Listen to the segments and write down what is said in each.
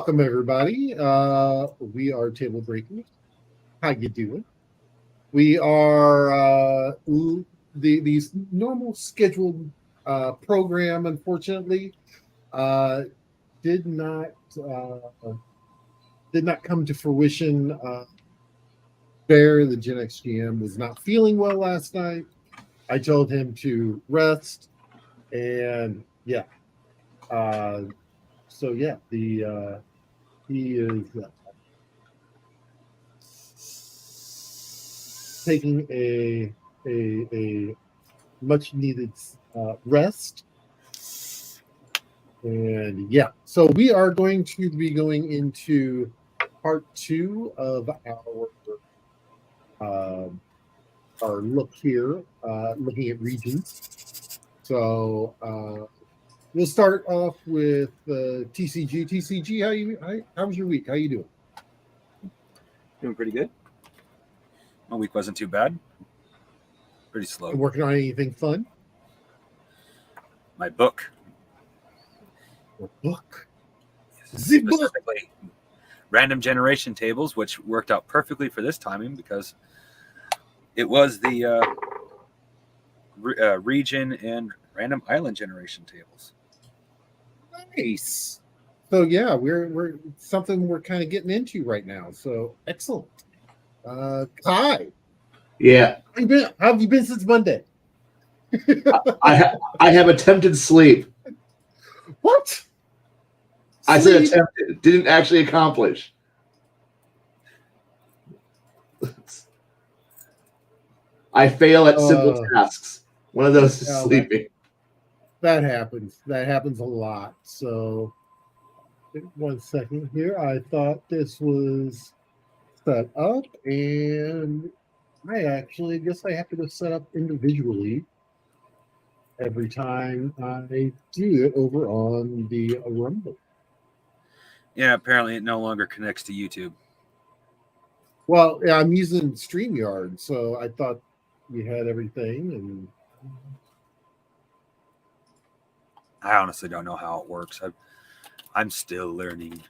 Welcome everybody. We are TableBreakers. How you doing? We are the normal scheduled program. Unfortunately, uh, did not did not come to fruition. Bear, the Gen X GM, was not feeling well last night. I told him to rest, and yeah. Uh, so yeah, the he is taking a much needed rest. And yeah, so we are going to be going into part two of uh, our look here, looking at regions. So we'll start off with TCG. TCG, how was your week? How you doing? Doing pretty good. My week wasn't too bad. Pretty slow. And working on anything fun? My book. What book? Specifically, random generation tables, which worked out perfectly for this timing because it was the region and random island generation tables. Nice. So yeah, we're something we're kind of getting into right now. So excellent. Kai. Yeah. How have you been since Monday? I have attempted sleep. What? Sleep? I said attempted, didn't actually accomplish. I fail at simple tasks. One of those is sleeping. That happens. That happens a lot. So 1 second here. I thought this was set up, and I actually guess I have to go set up individually every time I do it over on the Rumble. Yeah, apparently it no longer connects to YouTube. Well, yeah, I'm using StreamYard, so I thought you had everything. And I honestly don't know how it works. I'm still learning.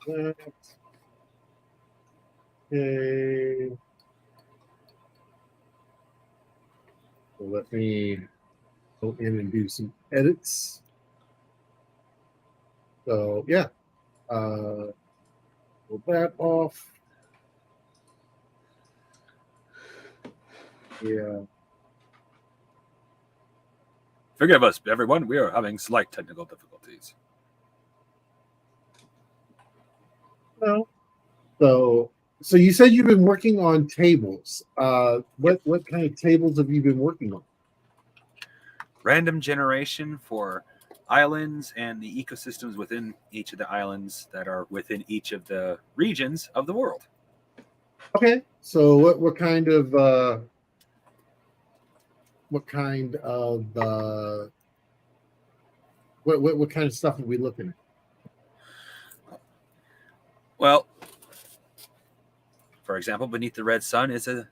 Okay. So let me go in and do some edits. So yeah, pull that off. Yeah. Forgive us, everyone. We are having slight technical difficulties. No. So you said you've been working on tables. What kind of tables have you been working on? Random generation for islands and the ecosystems within each of the islands that are within each of the regions of the world. Okay. So what kind of what kind of stuff are we looking at? Well, for example, beneath the red sun is a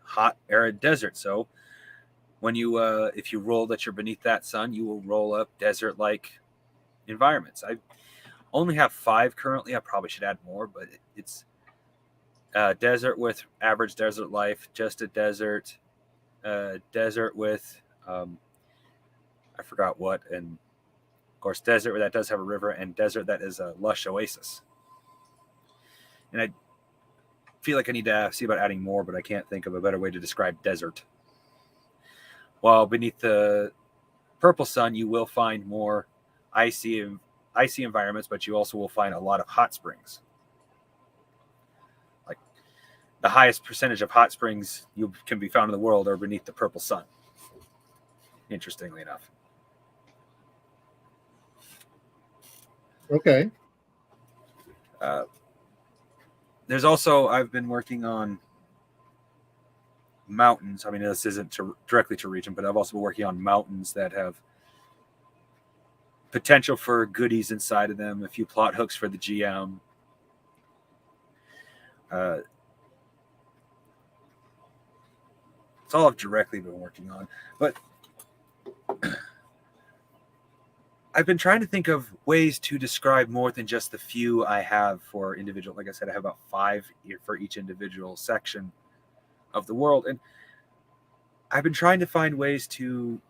hot, arid desert. So when you, if you roll that you're beneath that sun, you will roll up desert-like environments. I only have 5 currently. I probably should add more, but it's desert with average desert life, just a desert, desert with, I forgot what, and of course, desert that does have a river, and desert that is a lush oasis. And I feel like I need to see about adding more, but I can't think of a better way to describe desert. While beneath the purple sun, you will find more icy environments, but you also will find a lot of hot springs. Like the highest percentage of hot springs you can be found in the world are beneath the purple sun. Interestingly enough. Okay. There's also, I've been working on mountains. I mean, this isn't directly to region, but I've also been working on mountains that have potential for goodies inside of them, a few plot hooks for the GM. It's all I've directly been working on. But I've been trying to think of ways to describe more than just the few I have for individual. Like I said, I have about 5 for each individual section of the world. And I've been trying to find ways to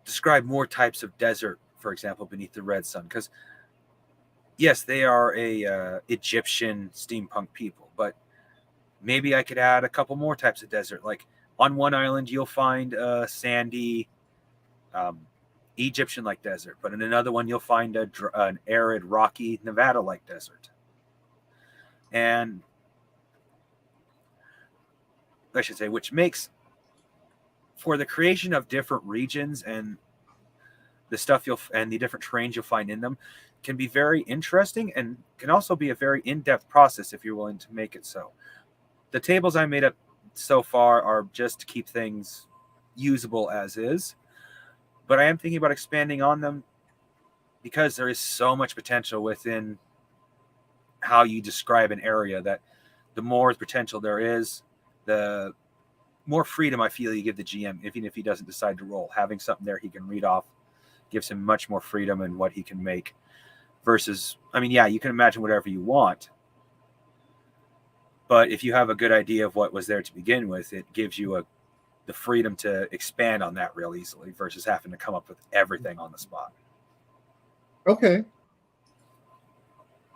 describe more types of desert, for example, beneath the red sun. Because, yes, they are a Egyptian steampunk people, but maybe I could add a couple more types of desert. Like on one island, you'll find a sandy Egyptian-like desert, but in another one, you'll find an arid, rocky Nevada-like desert. And I should say, which makes for the creation of different regions and the stuff and the different terrains you'll find in them can be very interesting and can also be a very in-depth process if you're willing to make it so. The tables I made up so far are just to keep things usable as is, but I am thinking about expanding on them because there is so much potential within how you describe an area that the more potential there is, the more freedom I feel you give the GM, even if he doesn't decide to roll. Having something there he can read off gives him much more freedom in what he can make versus, I mean, yeah, you can imagine whatever you want, but if you have a good idea of what was there to begin with, it gives you the freedom to expand on that real easily versus having to come up with everything on the spot. Okay.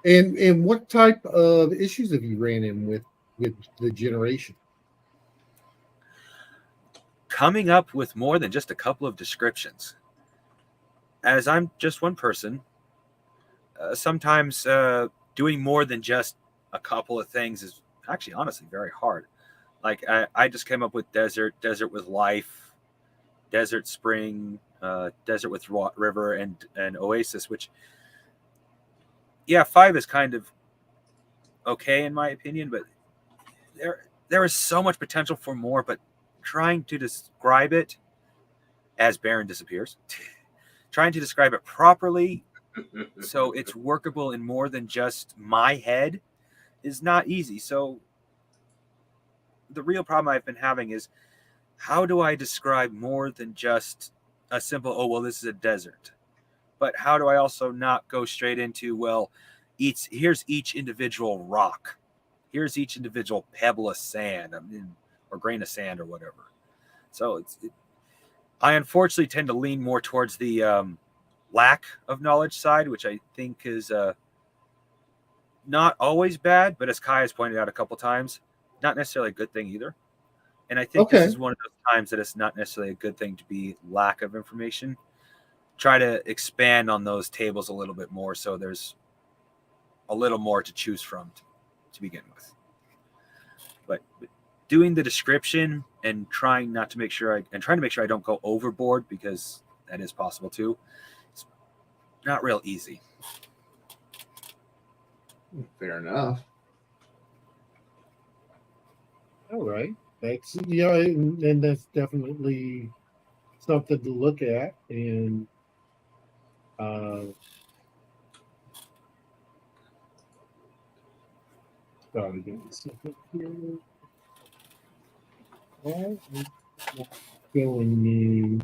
And what type of issues have you ran in with the generation? Coming up with more than just a couple of descriptions. As I'm just one person, sometimes doing more than just a couple of things is actually honestly very hard. Like I just came up with desert with life, desert spring, desert with river, and oasis, which, yeah, 5 is kind of okay in my opinion, but there is so much potential for more. But trying to describe it as Baron disappears, trying to describe it properly so it's workable in more than just my head is not easy. So the real problem I've been having is, how do I describe more than just a simple, oh, well, this is a desert? But how do I also not go straight into, well, here's each individual rock. Here's each individual pebble of sand, or grain of sand or whatever. So I unfortunately tend to lean more towards the lack of knowledge side, which I think is not always bad, but as Kai has pointed out a couple times, not necessarily a good thing either. And I think this is one of those times that it's not necessarily a good thing to be lack of information. Try to expand on those tables a little bit more so there's a little more to choose from to begin with. But doing the description and trying to make sure I don't go overboard, because that is possible too, it's not real easy. Fair enough. All right. That's, and that's definitely something to look at. And sorry, give me a second here. Why is it not showing me?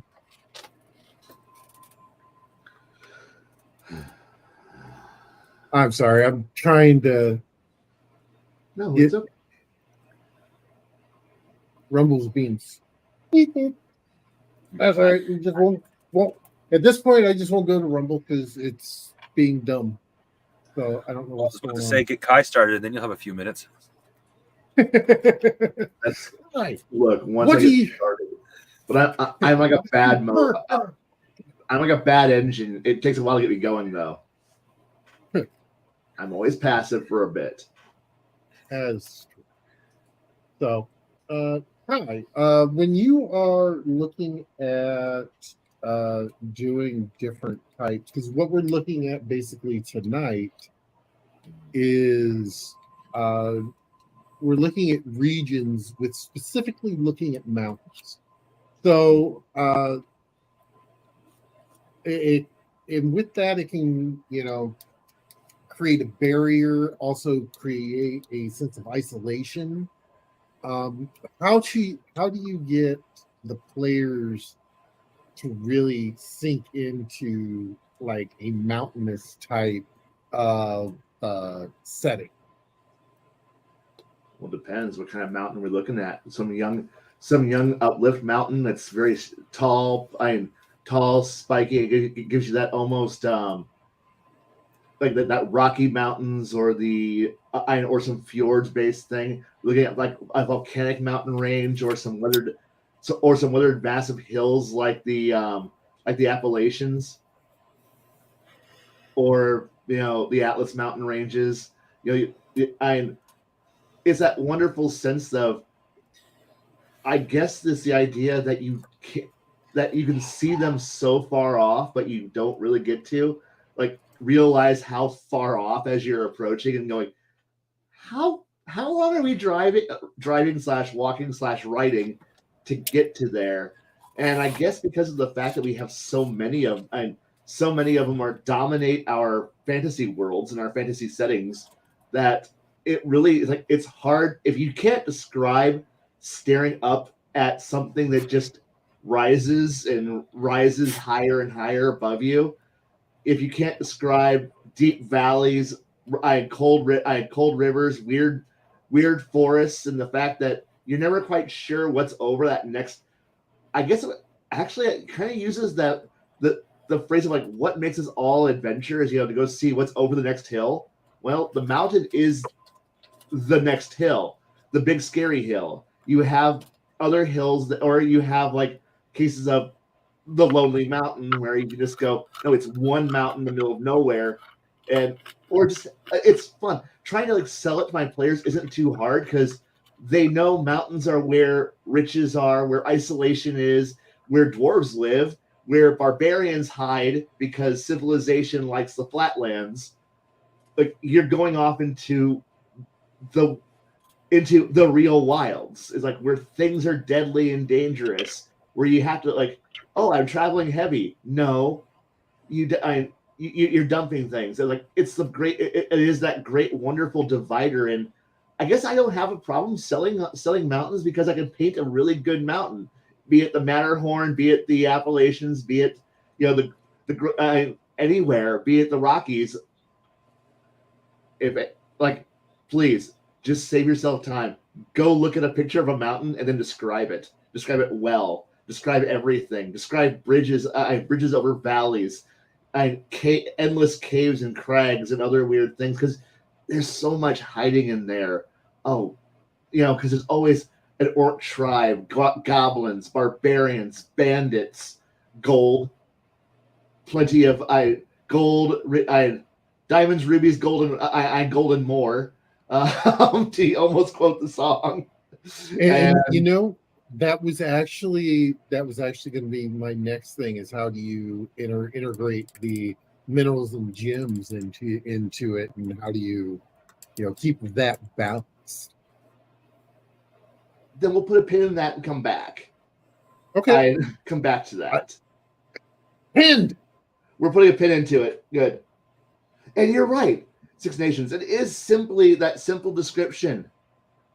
I'm sorry. I'm trying to. No, it's okay. Rumble's beans. That's all right. You just won't. At this point, I just won't go to Rumble because it's being dumb. So I don't know I was what's about going to say, get Kai started, and then you'll have a few minutes. on. That's Right. Look, once What I do get you? started, but I'm like a bad mode. I'm like a bad engine. It takes a while to get me going, though. I'm always passive for a bit. As so, hi. When you are looking at doing different types, because what we're looking at basically tonight is we're looking at regions with specifically looking at mountains. So and with that, it can create a barrier, also create a sense of isolation. How do you get the players to really sink into like a mountainous type of setting? Well, it depends what kind of mountain we're looking at. Some young uplift mountain that's very tall. Tall, spiky. It gives you that almost like that Rocky Mountains or or some fjords based thing. Looking at like a volcanic mountain range or some weathered massive hills like the Appalachians or the Atlas Mountain ranges. It's that wonderful sense of, I guess, the idea that you can see them so far off, but you don't really get to like realize how far off as you're approaching and going, how long are we driving slash walking slash riding to get to there? And I guess because of the fact that we have so many of them are dominate our fantasy worlds and our fantasy settings, that it really is like, it's hard if you can't describe staring up at something that just rises and rises higher and higher above you. If you can't describe deep valleys, I had cold rivers, weird forests, and the fact that you're never quite sure what's over that next. I guess it kind of uses the phrase of like, what makes us all adventure is to go see what's over the next hill. Well, the mountain is the next hill, the big scary hill. You have other hills or you have like cases of the Lonely Mountain where you can just go, no, it's one mountain in the middle of nowhere, or just it's fun. Trying to like sell it to my players isn't too hard because they know mountains are where riches are, where isolation is, where dwarves live, where barbarians hide because civilization likes the flatlands. Like, you're going off into the real wilds. It's like where things are deadly and dangerous, where you have to like, oh, I'm traveling heavy. No, you're dumping things. And like, it's it is that great, wonderful divider. And I guess I don't have a problem selling mountains because I can paint a really good mountain, be it the Matterhorn, be it the Appalachians, be it anywhere, be it the Rockies. Please just save yourself time. Go look at a picture of a mountain and then describe it. Describe it well. Describe everything. Describe bridges over valleys, and endless caves and crags and other weird things, because there's so much hiding in there. Oh, because there's always an orc tribe, goblins, barbarians, bandits, gold, plenty of gold, diamonds, rubies, gold, and more. To almost quote the song. And that was actually going to be my next thing, is how do you integrate the minerals and gems into it, and how do you keep that balanced? Then we'll put a pin in that and come back. Okay. Come back to that. Pinned. We're putting a pin into it. Good. And you're right, Six Nations. It is simply that simple description.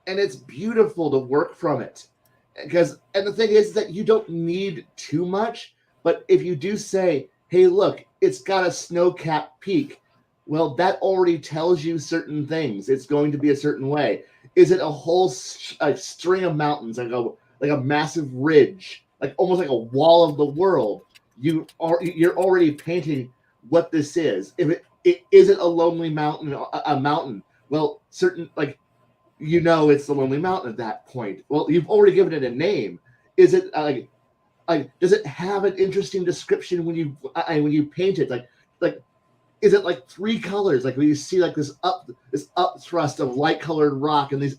And it's beautiful to work from it. And the thing is that you don't need too much. But if you do say, hey, look, it's got a snow-capped peak, well, that already tells you certain things. It's going to be a certain way. Is it a whole string of mountains, like a massive ridge, like almost like a wall of the world? You're already painting what this is. If it is it a lonely mountain, a mountain? Well, it's the Lonely Mountain at that point. Well, you've already given it a name. Is it does it have an interesting description when you paint it? Like is it like three colors? Like when you see like this upthrust of light colored rock and this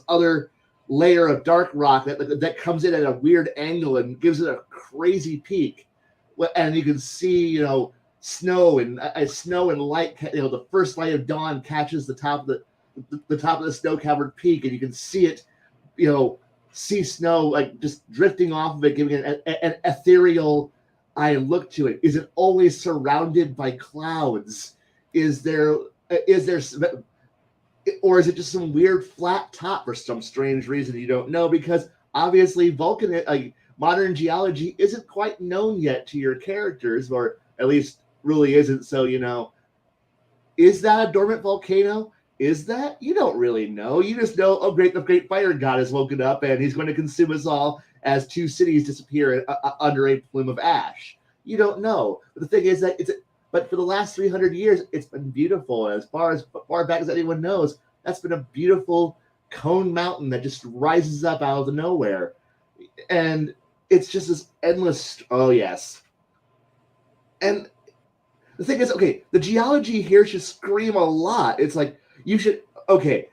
other layer of dark rock that comes in at a weird angle and gives it a crazy peak, and you can see snow and light. The first light of dawn catches the top of the snow covered peak, and you can see it. See snow like just drifting off of it, giving it an ethereal look to it. Is it always surrounded by clouds? Is there or is it just some weird flat top for some strange reason you don't know? Because obviously modern geology isn't quite known yet to your characters, or at least really isn't. So, is that a dormant volcano? Is that? You don't really know. You just know, oh, great, the great fire god has woken up and he's going to consume us all as 2 cities disappear under a plume of ash. You don't know. But the thing is that but for the last 300 years, it's been beautiful. As far back as anyone knows, that's been a beautiful cone mountain that just rises up out of the nowhere. And it's just this endless, oh yes. And the thing is, okay, the geology here should scream a lot. It's like, you should, okay,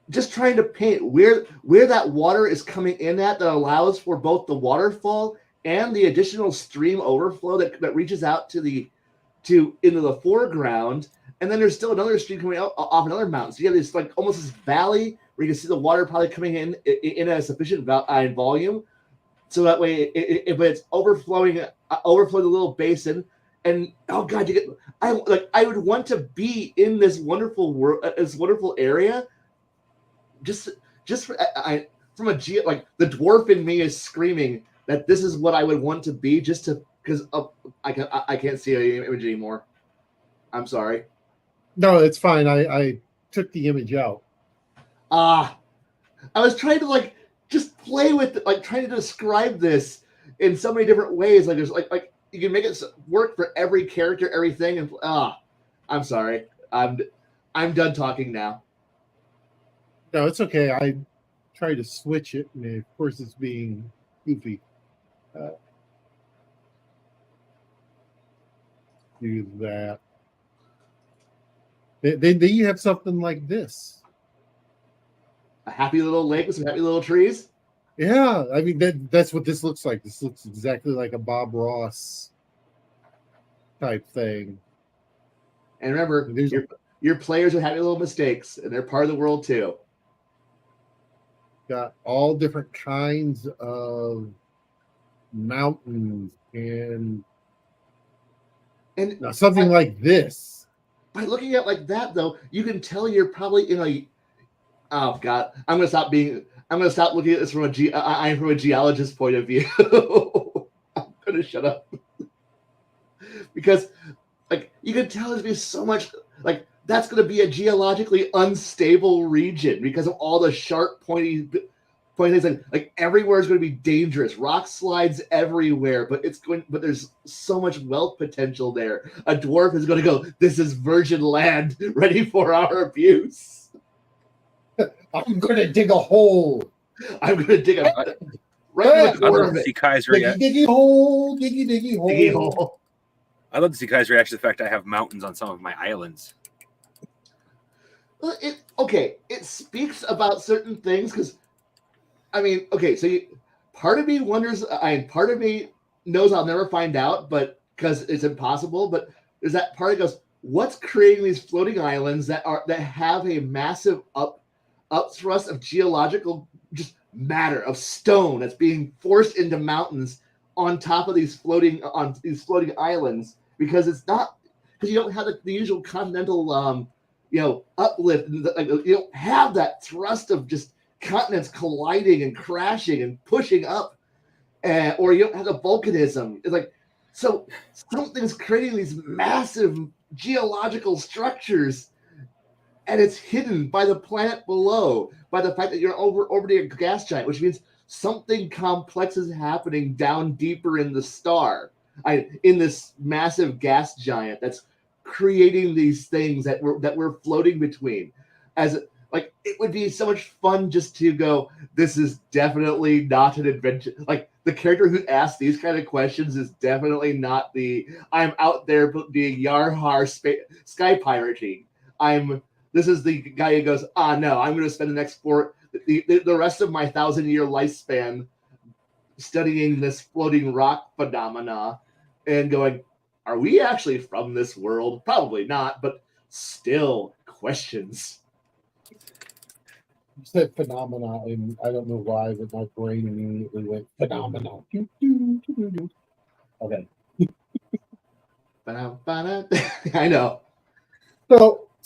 just trying to paint where that water is coming in at that allows for both the waterfall and the additional stream overflow that reaches out into the foreground, and then there's still another stream coming out off another mountain. So you have this like almost this valley where you can see the water probably coming in a sufficient volume, so that way if it's overflowing a little basin. And oh god, I would want to be in this wonderful this wonderful area. Just for from like the dwarf in me is screaming that this is what I would want to be, just to because I can't see any image anymore. I'm sorry. No, it's fine. I took the image out. I was trying to just play with it, trying to describe this in so many different ways. Like there's like you can make it work for every character, everything, and I'm sorry. I'm done talking now. No, it's okay. I tried to switch it, and of course it's being goofy. Do that. Then you have something like this. A happy little lake with some happy little trees. Yeah, I mean that's what this looks like. This looks exactly like a Bob Ross type thing. And remember, your players are having little mistakes, and they're part of the world too. Got all different kinds of mountains and now something like this. By looking at it like that, though, you can tell you're probably in a. Oh God, I'm gonna stop looking at this from a geologist's point of view. I'm gonna shut up because, you can tell there's gonna be so much. That's gonna be a geologically unstable region because of all the sharp, pointy things. Everywhere is going to be dangerous. Rock slides everywhere, but there's so much wealth potential there. A dwarf is going to go, this is virgin land ready for our abuse. I'm going to dig a hole. I'm going to dig a right in the corner of it. Diggy hole, diggy hole. Diggy hole. I'd love to see Kai's reaction to the fact I have mountains on some of my islands. Well, it speaks about certain things because, so part of me wonders, part of me knows I'll never find out, but because it's impossible, but there's that part that goes, what's creating these floating islands that have a massive upthrust of geological just matter, of stone that's being forced into mountains on top of these floating islands, because you don't have the usual continental uplift. You don't have that thrust of just continents colliding and crashing and pushing up, or you don't have the volcanism. It's so something's creating these massive geological structures, and it's hidden by the planet below, by the fact that you're orbiting a gas giant, which means something complex is happening down deeper in the star, in this massive gas giant that's creating these things that we're floating between. It would be so much fun just to go, this is definitely not an adventure. The character who asks these kind of questions is definitely not I'm out there being Yarhar sky pirating. This is the guy who goes, no, I'm going to spend the next the rest of my 1,000-year lifespan studying this floating rock phenomena and going, are we actually from this world? Probably not, but still questions. You said phenomena, and I don't know why, but my brain immediately went phenomena. Okay. I know.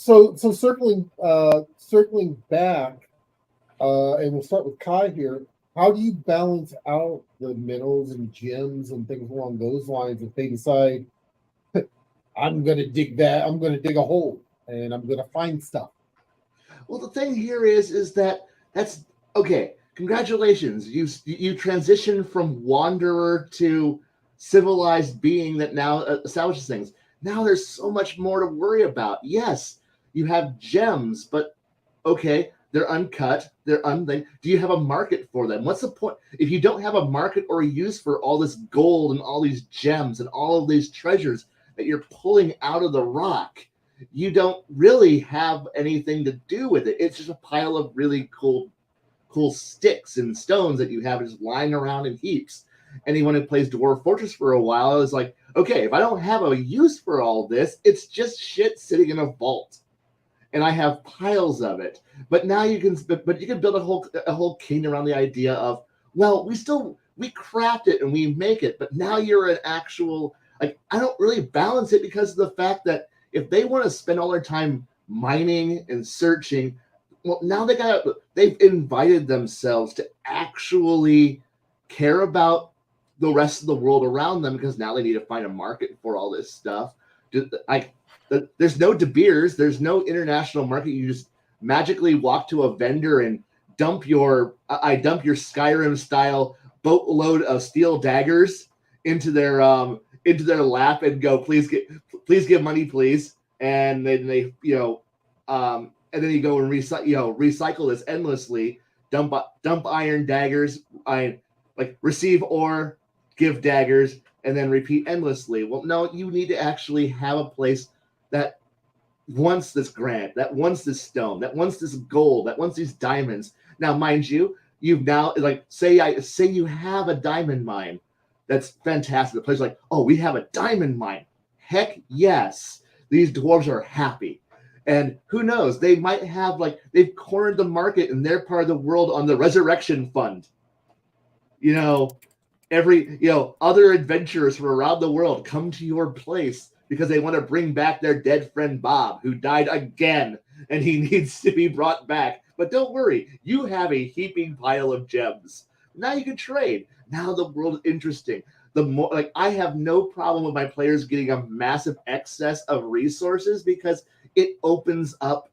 So circling back, and we'll start with Kai here. How do you balance out the minerals and gems and things along those lines if they decide I'm gonna dig that, I'm gonna dig a hole and I'm gonna find stuff? Well, the thing here is that that's okay. Congratulations, you transitioned from wanderer to civilized being that now establishes things. Now there's so much more to worry about. Yes, you have gems, but okay, they're uncut, they're unthing. Do you have a market for them? What's the point if you don't have a market or a use for all this gold and all these gems and all of these treasures that you're pulling out of the rock? You don't really have anything to do with it. It's just a pile of really cool sticks and stones that you have just lying around in heaps. Anyone who plays Dwarf Fortress for a while is like, okay, if I don't have a use for all this, it's just shit sitting in a vault, and I have piles of it. But now you can, but you can build a whole kingdom around the idea of, well, we craft it and we make it, but now you're an actual, like, I don't really balance it because of the fact that if they want to spend all their time mining and searching, well, now they've invited themselves to actually care about the rest of the world around them because now they need to find a market for all this stuff. Like, there's no De Beers, there's no international market. You just magically walk to a vendor and dump your Skyrim style boatload of steel daggers into their lap and go, please give money, please. And then they and then you go and recycle this endlessly. Dump iron daggers, receive ore, give daggers, and then repeat endlessly. Well, no, you need to actually have a place that wants this grant, that wants this stone, that wants this gold, that wants these diamonds. Now, mind you, you've now say you have a diamond mine. That's fantastic. The player's like, oh, we have a diamond mine. Heck yes. These dwarves are happy. And who knows, they might have they've cornered the market in their part of the world on the resurrection fund. Other adventurers from around the world come to your place because they want to bring back their dead friend Bob, who died again, and he needs to be brought back. But don't worry, you have a heaping pile of gems. Now you can trade. Now the world is interesting. The more I have no problem with my players getting a massive excess of resources because it opens up.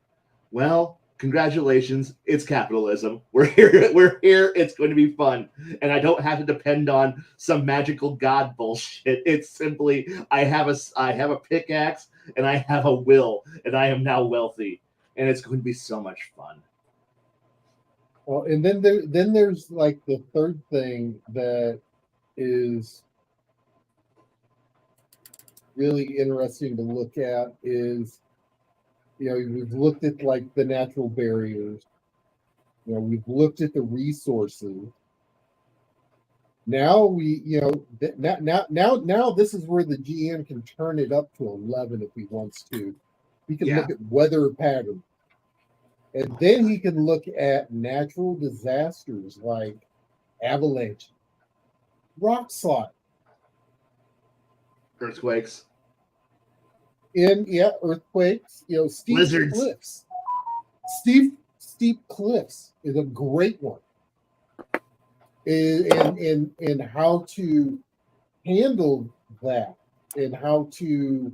Well, congratulations, it's capitalism. We're here. It's going to be fun, and I don't have to depend on some magical god bullshit. It's simply I have a pickaxe and I have a will, and I am now wealthy, and it's going to be so much fun. Well, and then there's the third thing that is really interesting to look at is, we've looked at the natural barriers, we've looked at the resources. Now now this is where the GM can turn it up to 11 if he wants to. He can look at weather patterns, and then he can look at natural disasters like avalanche, rock slide, Earthquakes, earthquakes, steep blizzards. cliffs. Steep cliffs is a great one. And how to handle that and how to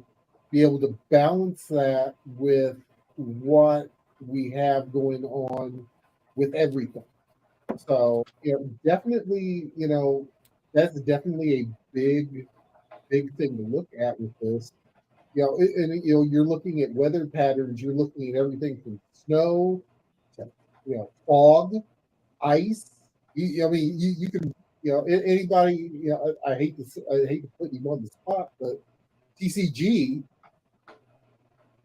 be able to balance that with what we have going on with everything. So definitely, that's definitely a big thing to look at with this. You're looking at weather patterns. You're looking at everything from snow to fog, ice. You can anybody. I hate to put you on the spot, but TCG,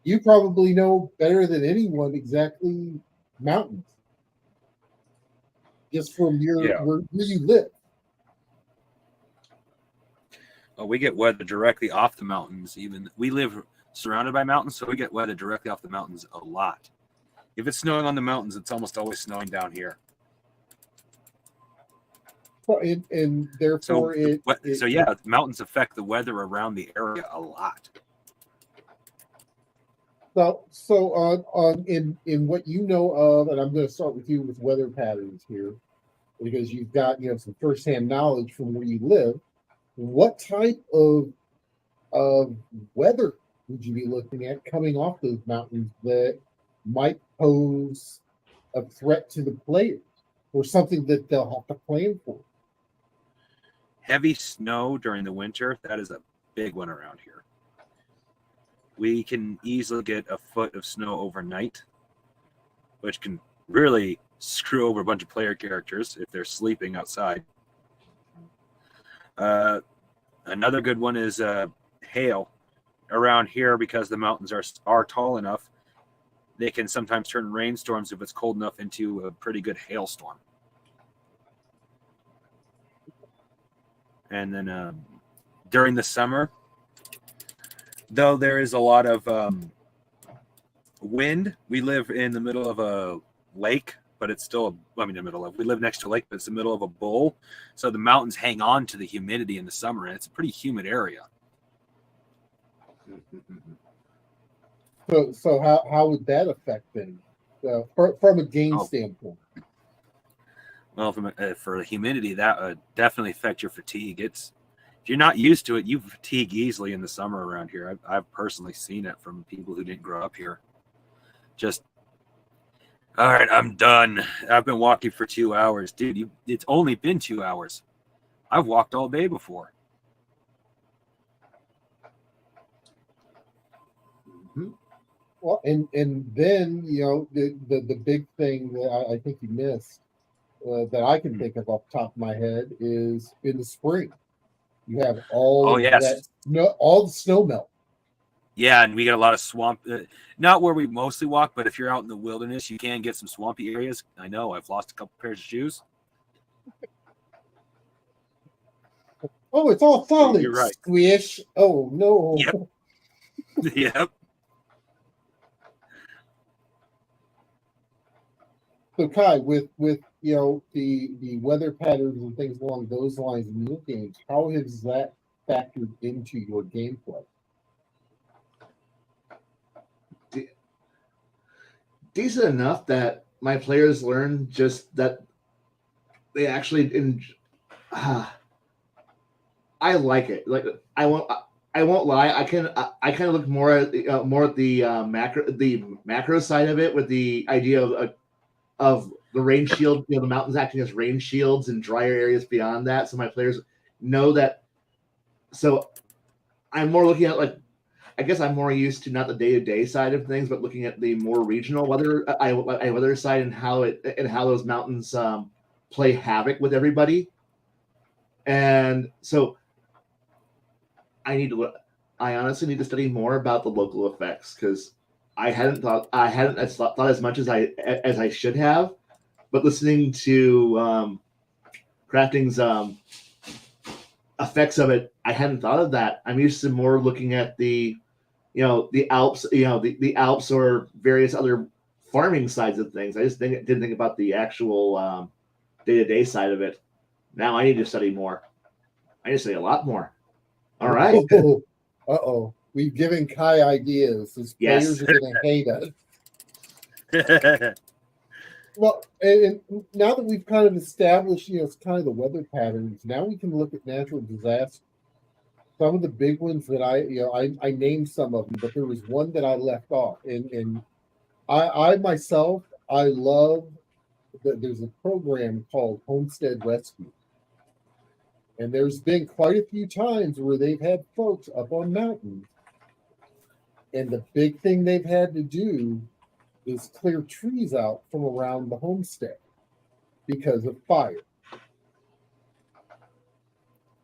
you probably know better than anyone exactly mountains, just from where you live. Well, we get weather directly off the mountains. Even we live surrounded by mountains, so we get weather directly off the mountains a lot. If it's snowing on the mountains, it's almost always snowing down here. Well, and therefore mountains affect the weather around the area a lot. So on in what you know of, and I'm going to start with you with weather patterns here, because you've got some firsthand knowledge from where you live. What type of weather would you be looking at coming off those mountains that might pose a threat to the players, or something that they'll have to plan for? Heavy snow during the winter, that is a big one around here. We can easily get a foot of snow overnight, which can really screw over a bunch of player characters if they're sleeping outside. Another good one is hail around here, because the mountains are tall enough. They can sometimes turn rainstorms, if it's cold enough, into a pretty good hailstorm. And then during the summer, though there is a lot of wind, we live in the middle of a lake, but it's still, we live next to a lake, but it's the middle of a bowl. So the mountains hang on to the humidity in the summer, and it's a pretty humid area. So how would that affect things from a game standpoint? Well, for humidity, that would definitely affect your fatigue. If you're not used to it, you fatigue easily in the summer around here. I've personally seen it from people who didn't grow up here. Just, all right, I'm done. I've been walking for 2 hours. Dude, it's only been 2 hours. I've walked all day before. Mm-hmm. Well, and then the big thing that I think you missed, that I can think of off the top of my head, is in the spring. You have all that snow, all the snow melt. Yeah, and we get a lot of swamp. Not where we mostly walk, but if you're out in the wilderness, you can get some swampy areas. I know I've lost a couple pairs of shoes. Oh, it's all falling. You're right. Squish. Oh no. Yep. Yep. So Kai, with the weather patterns and things along those lines in your games, how has that factored into your gameplay? Decent enough that my players learn just that they actually I like it. Like I won't lie. I kind of look more at the macro side of it, with the idea of the rain shield, the mountains acting as rain shields and drier areas beyond that, so my players know that. So I'm more looking at, I guess I'm more used to not the day-to-day side of things, but looking at the more regional weather side, and how those mountains play havoc with everybody. And so I honestly need to study more about the local effects, because I hadn't thought as much as I should have. But listening to Crafting's effects of it, I hadn't thought of that. I'm used to more looking at the Alps, the Alps, or various other farming sides of things. I just didn't think about the actual day-to-day side of it. Now I need to study more. I need to study a lot more. All right. Uh-oh. We've given Kai ideas. His players are going to hate us. Well, and now that we've kind of established, it's kind of the weather patterns, now we can look at natural disasters. Some of the big ones that I named some of them, but there was one that I left off. And I myself, I love that there's a program called Homestead Rescue. And there's been quite a few times where they've had folks up on mountains. And the big thing they've had to do is clear trees out from around the homestead because of fire.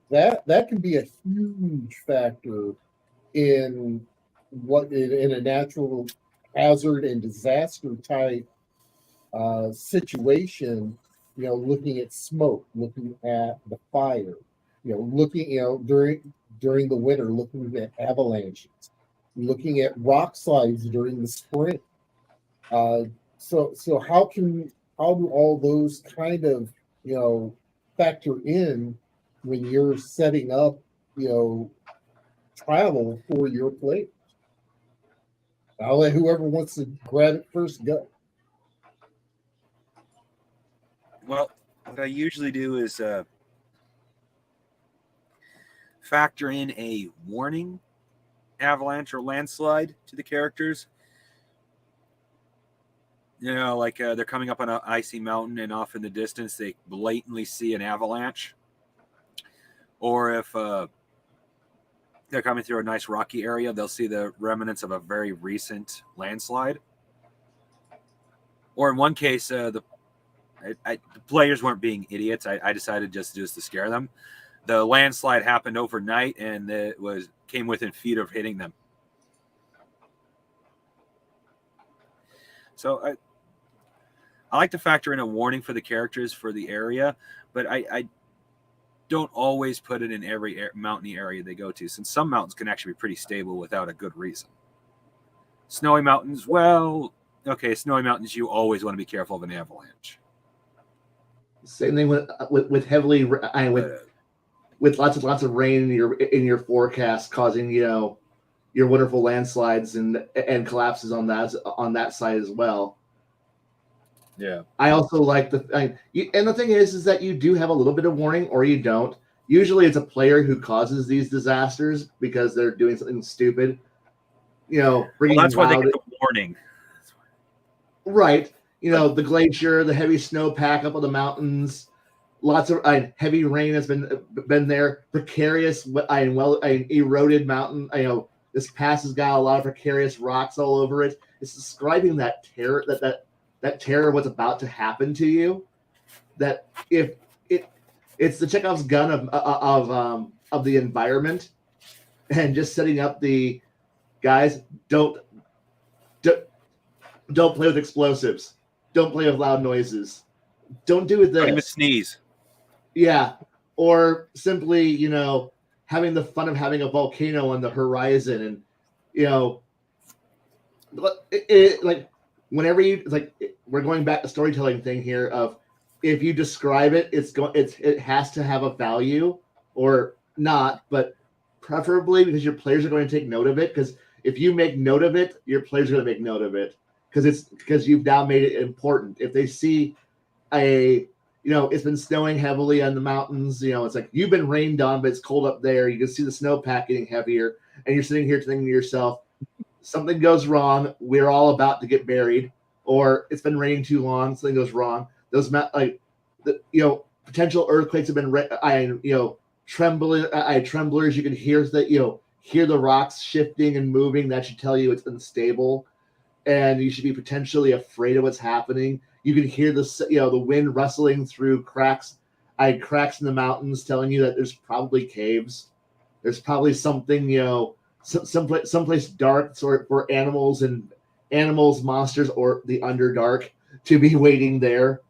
That can be a huge factor in a natural hazard and disaster type situation. Looking at smoke, looking at the fire, looking during the winter, looking at avalanches, looking at rock slides during the spring. So how do all those kind of factor in when you're setting up travel for your players? I'll let whoever wants to grab it first go. Well, what I usually do is factor in a warning avalanche or landslide to the characters. Like they're coming up on an icy mountain and off in the distance they blatantly see an avalanche. Or if they're coming through a nice rocky area, they'll see the remnants of a very recent landslide. Or in one case, the players weren't being idiots. I decided just to scare them. The landslide happened overnight, and it came within feet of hitting them. So I like to factor in a warning for the characters for the area, but I don't always put it in every mountainy area they go to, since some mountains can actually be pretty stable without a good reason. Snowy mountains, snowy mountains, you always want to be careful of an avalanche. Same thing with heavily with lots of rain in your forecast, causing your wonderful landslides and collapses on that side as well. Yeah. I also like and the thing is that you do have a little bit of warning, or you don't. Usually, it's a player who causes these disasters because they're doing something stupid. Bringing that's why they get the warning. Right. The glacier, the heavy snowpack up on the mountains, lots of heavy rain has been there. Precarious, eroded mountain. This pass has got a lot of precarious rocks all over it. It's describing that terror, that terror, what's about to happen to you. That it's the Chekhov's gun of the environment, and just setting up the guys. Don't play with explosives. Don't play with loud noises. Don't do it this. Don't even sneeze. Yeah. Or simply, having the fun of having a volcano on the horizon, and, whenever we're going back to storytelling thing here of, if you describe it, it has to have a value or not, but preferably because your players are going to take note of it. Because if you make note of it, your players are going to make note of it. Because you've now made it important. If they see it's been snowing heavily on the mountains, it's like you've been rained on, but it's cold up there. You can see the snowpack getting heavier, and you're sitting here thinking to yourself, something goes wrong. We're all about to get buried, or it's been raining too long. Something goes wrong. Those potential earthquakes have been, tremblers. You can hear the rocks shifting and moving. That should tell you it's unstable. And you should be potentially afraid of what's happening. You can hear the wind rustling through cracks in the mountains, telling you that there's probably caves. There's probably something, someplace dark for animals, monsters, or the Underdark to be waiting there.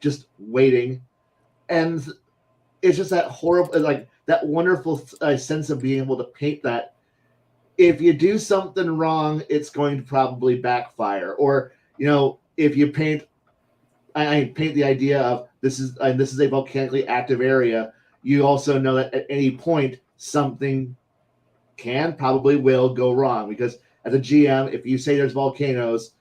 Just waiting, and it's just that horrible, that wonderful sense of being able to paint that. If you do something wrong, it's going to probably backfire. Or, if you paint the idea of this is a volcanically active area, you also know that at any point something probably will go wrong. Because as a GM, if you say there's volcanoes,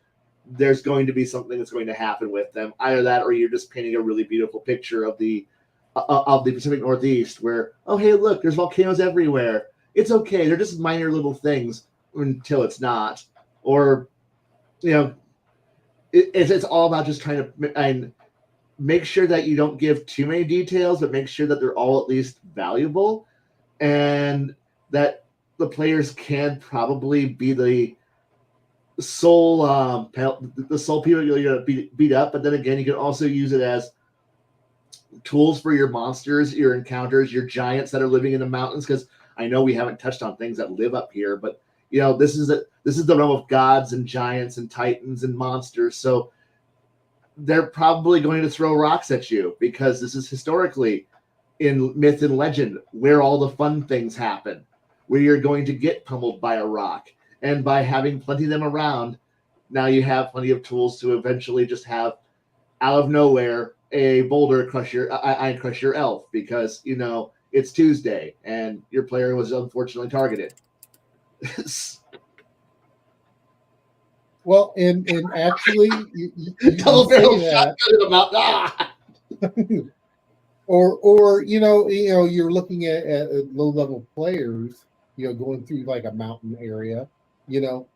there's going to be something that's going to happen with them. Either that, or you're just painting a really beautiful picture of the Pacific Northeast, where, oh, hey, look, there's volcanoes everywhere. It's okay. They're just minor little things until it's not. Or, it's all about just trying to make sure that you don't give too many details, but make sure that they're all at least valuable, and that the players can probably be the sole people you're going to beat up. But then again, you can also use it as tools for your monsters, your encounters, your giants that are living in the mountains. Because I know we haven't touched on things that live up here, but this is the realm of gods and giants and titans and monsters. So they're probably going to throw rocks at you, because this is historically in myth and legend where all the fun things happen, where you're going to get pummeled by a rock. And by having plenty of them around, now you have plenty of tools to eventually just have, out of nowhere, a boulder crush your elf, because it's Tuesday and your player was unfortunately targeted. Well, and actually, you Double say barrel that, shotgun in the mouth. Ah! or you're looking at low level players, going through like a mountain area, you know,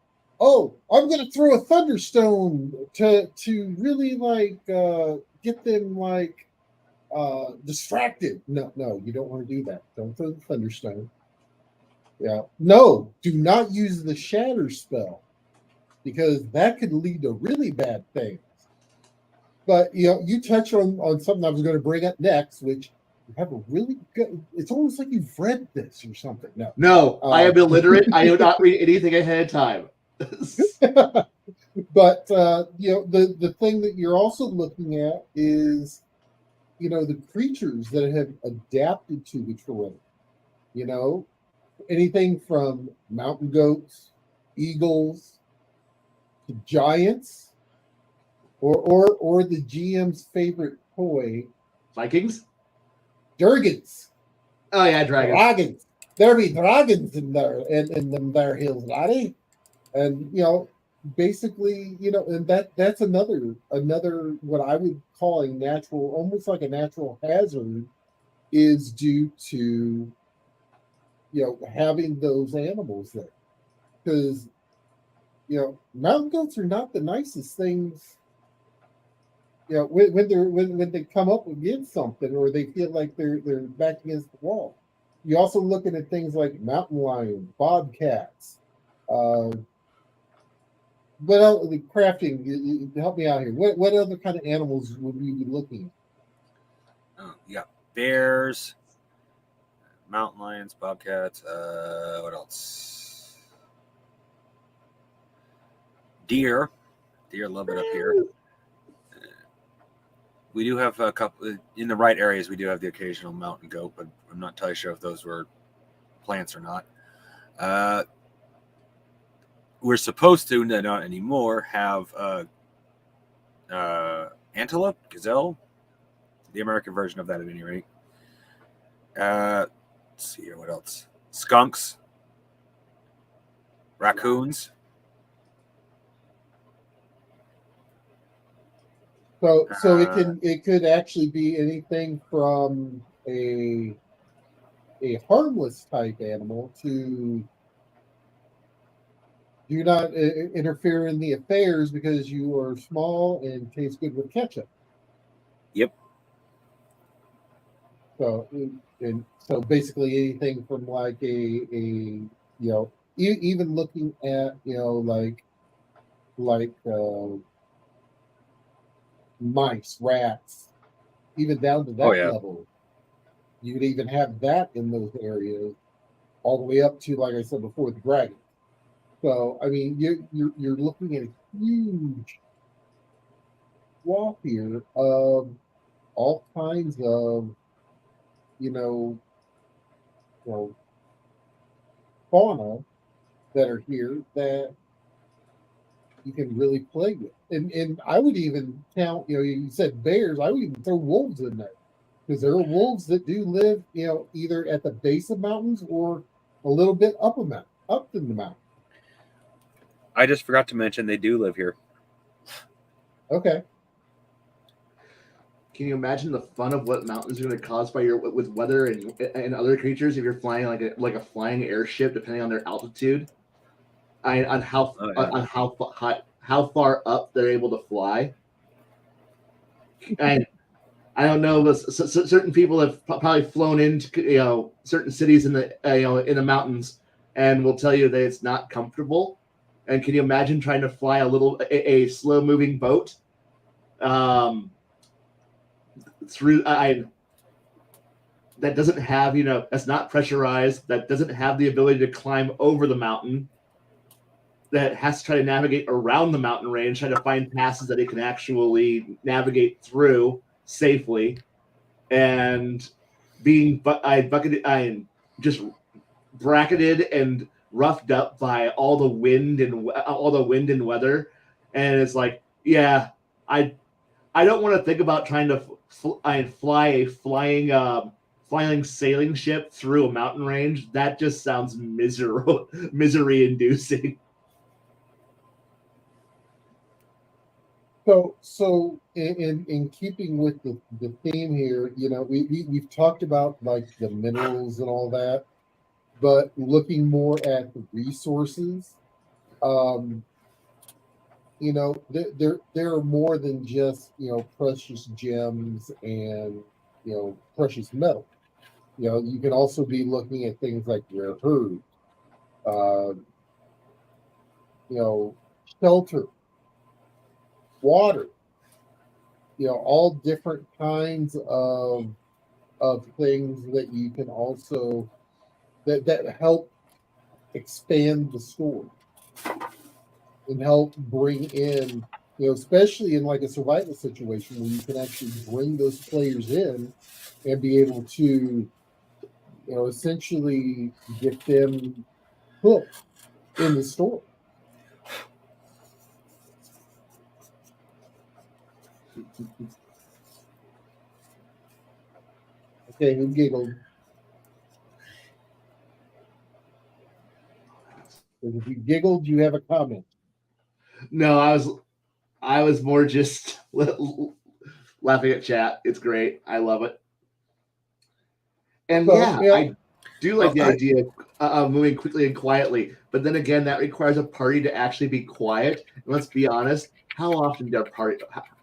oh, I'm gonna throw a thunderstone to really like get them like distracted. No, you don't want to do that. Don't throw the thunderstone. Yeah, no, do not use the shatter spell because that could lead to really bad things. But you touch on something I was going to bring up next, which you have a really good. It's almost like you've read this or something. No, No, I am illiterate. I do not read anything ahead of time. but the thing that you're also looking at is the creatures that have adapted to the terrain. You know, anything from mountain goats, eagles, to giants, or the GM's favorite toy, Vikings? Durgans. Oh yeah, dragons. Dragons. There be dragons in there in them there hills, laddie. And basically, and that's another what I would call a natural, almost like a natural hazard, is due to having those animals there. Because mountain goats are not the nicest things. When they come up against something or they feel like they're back against the wall. You're also looking at things like mountain lions, bobcats. What else? The crafting. Help me out here. What other kind of animals would we be looking at? You got bears, mountain lions, bobcats. What else? Deer. Deer love it up here. We do have a couple in the right areas. We do have the occasional mountain goat, but I'm not entirely sure if those were plants or not. We're supposed to, not anymore, have antelope, gazelle, the American version of that at any rate. Let's see here, what else? Skunks, raccoons. So it could actually be anything from a harmless type animal to do not interfere in the affairs because you are small and taste good with ketchup. Yep. So basically anything from like even looking at like mice, rats, even down to that level. You could even have that in those areas, all the way up to, like I said before, the dragon. So I mean, you're looking at a huge swath here of all kinds of fauna that are here that you can really play with. And I would even count, you said bears, I would even throw wolves in there. Because there are wolves that do live, either at the base of mountains or a little bit up in the mountain. I just forgot to mention they do live here. Okay. Can you imagine the fun of what mountains are going to cause by with weather and other creatures if you're flying like a flying airship, depending on their altitude, on how far up they're able to fly? And I don't know, but certain people have probably flown into certain cities in the in the mountains, and will tell you that it's not comfortable. And can you imagine trying to fly a slow moving boat through that doesn't have that's not pressurized, that doesn't have the ability to climb over the mountain, that has to try to navigate around the mountain range, trying to find passes that it can actually navigate through safely, and being just bracketed and roughed up by all the wind and weather. And it's like, yeah, I don't want to think about trying to fly a flying sailing ship through a mountain range. That just sounds misery inducing. So in keeping with the theme here, we've talked about like the minerals and all that, but looking more at the resources, um, there are more than just precious gems and precious metal. You can also be looking at things like rare earth, uh, shelter, water, all different kinds of things that you can also that help expand the story and help bring in, especially in like a survival situation where you can actually bring those players in and be able to, essentially get them hooked in the story. Okay, who giggled? If you giggled, you have a comment. No, I was more just laughing at chat. It's great. I love it. And So, yeah, I do like the idea of moving quickly and quietly. But then again, that requires a party to actually be quiet. And let's be honest, how often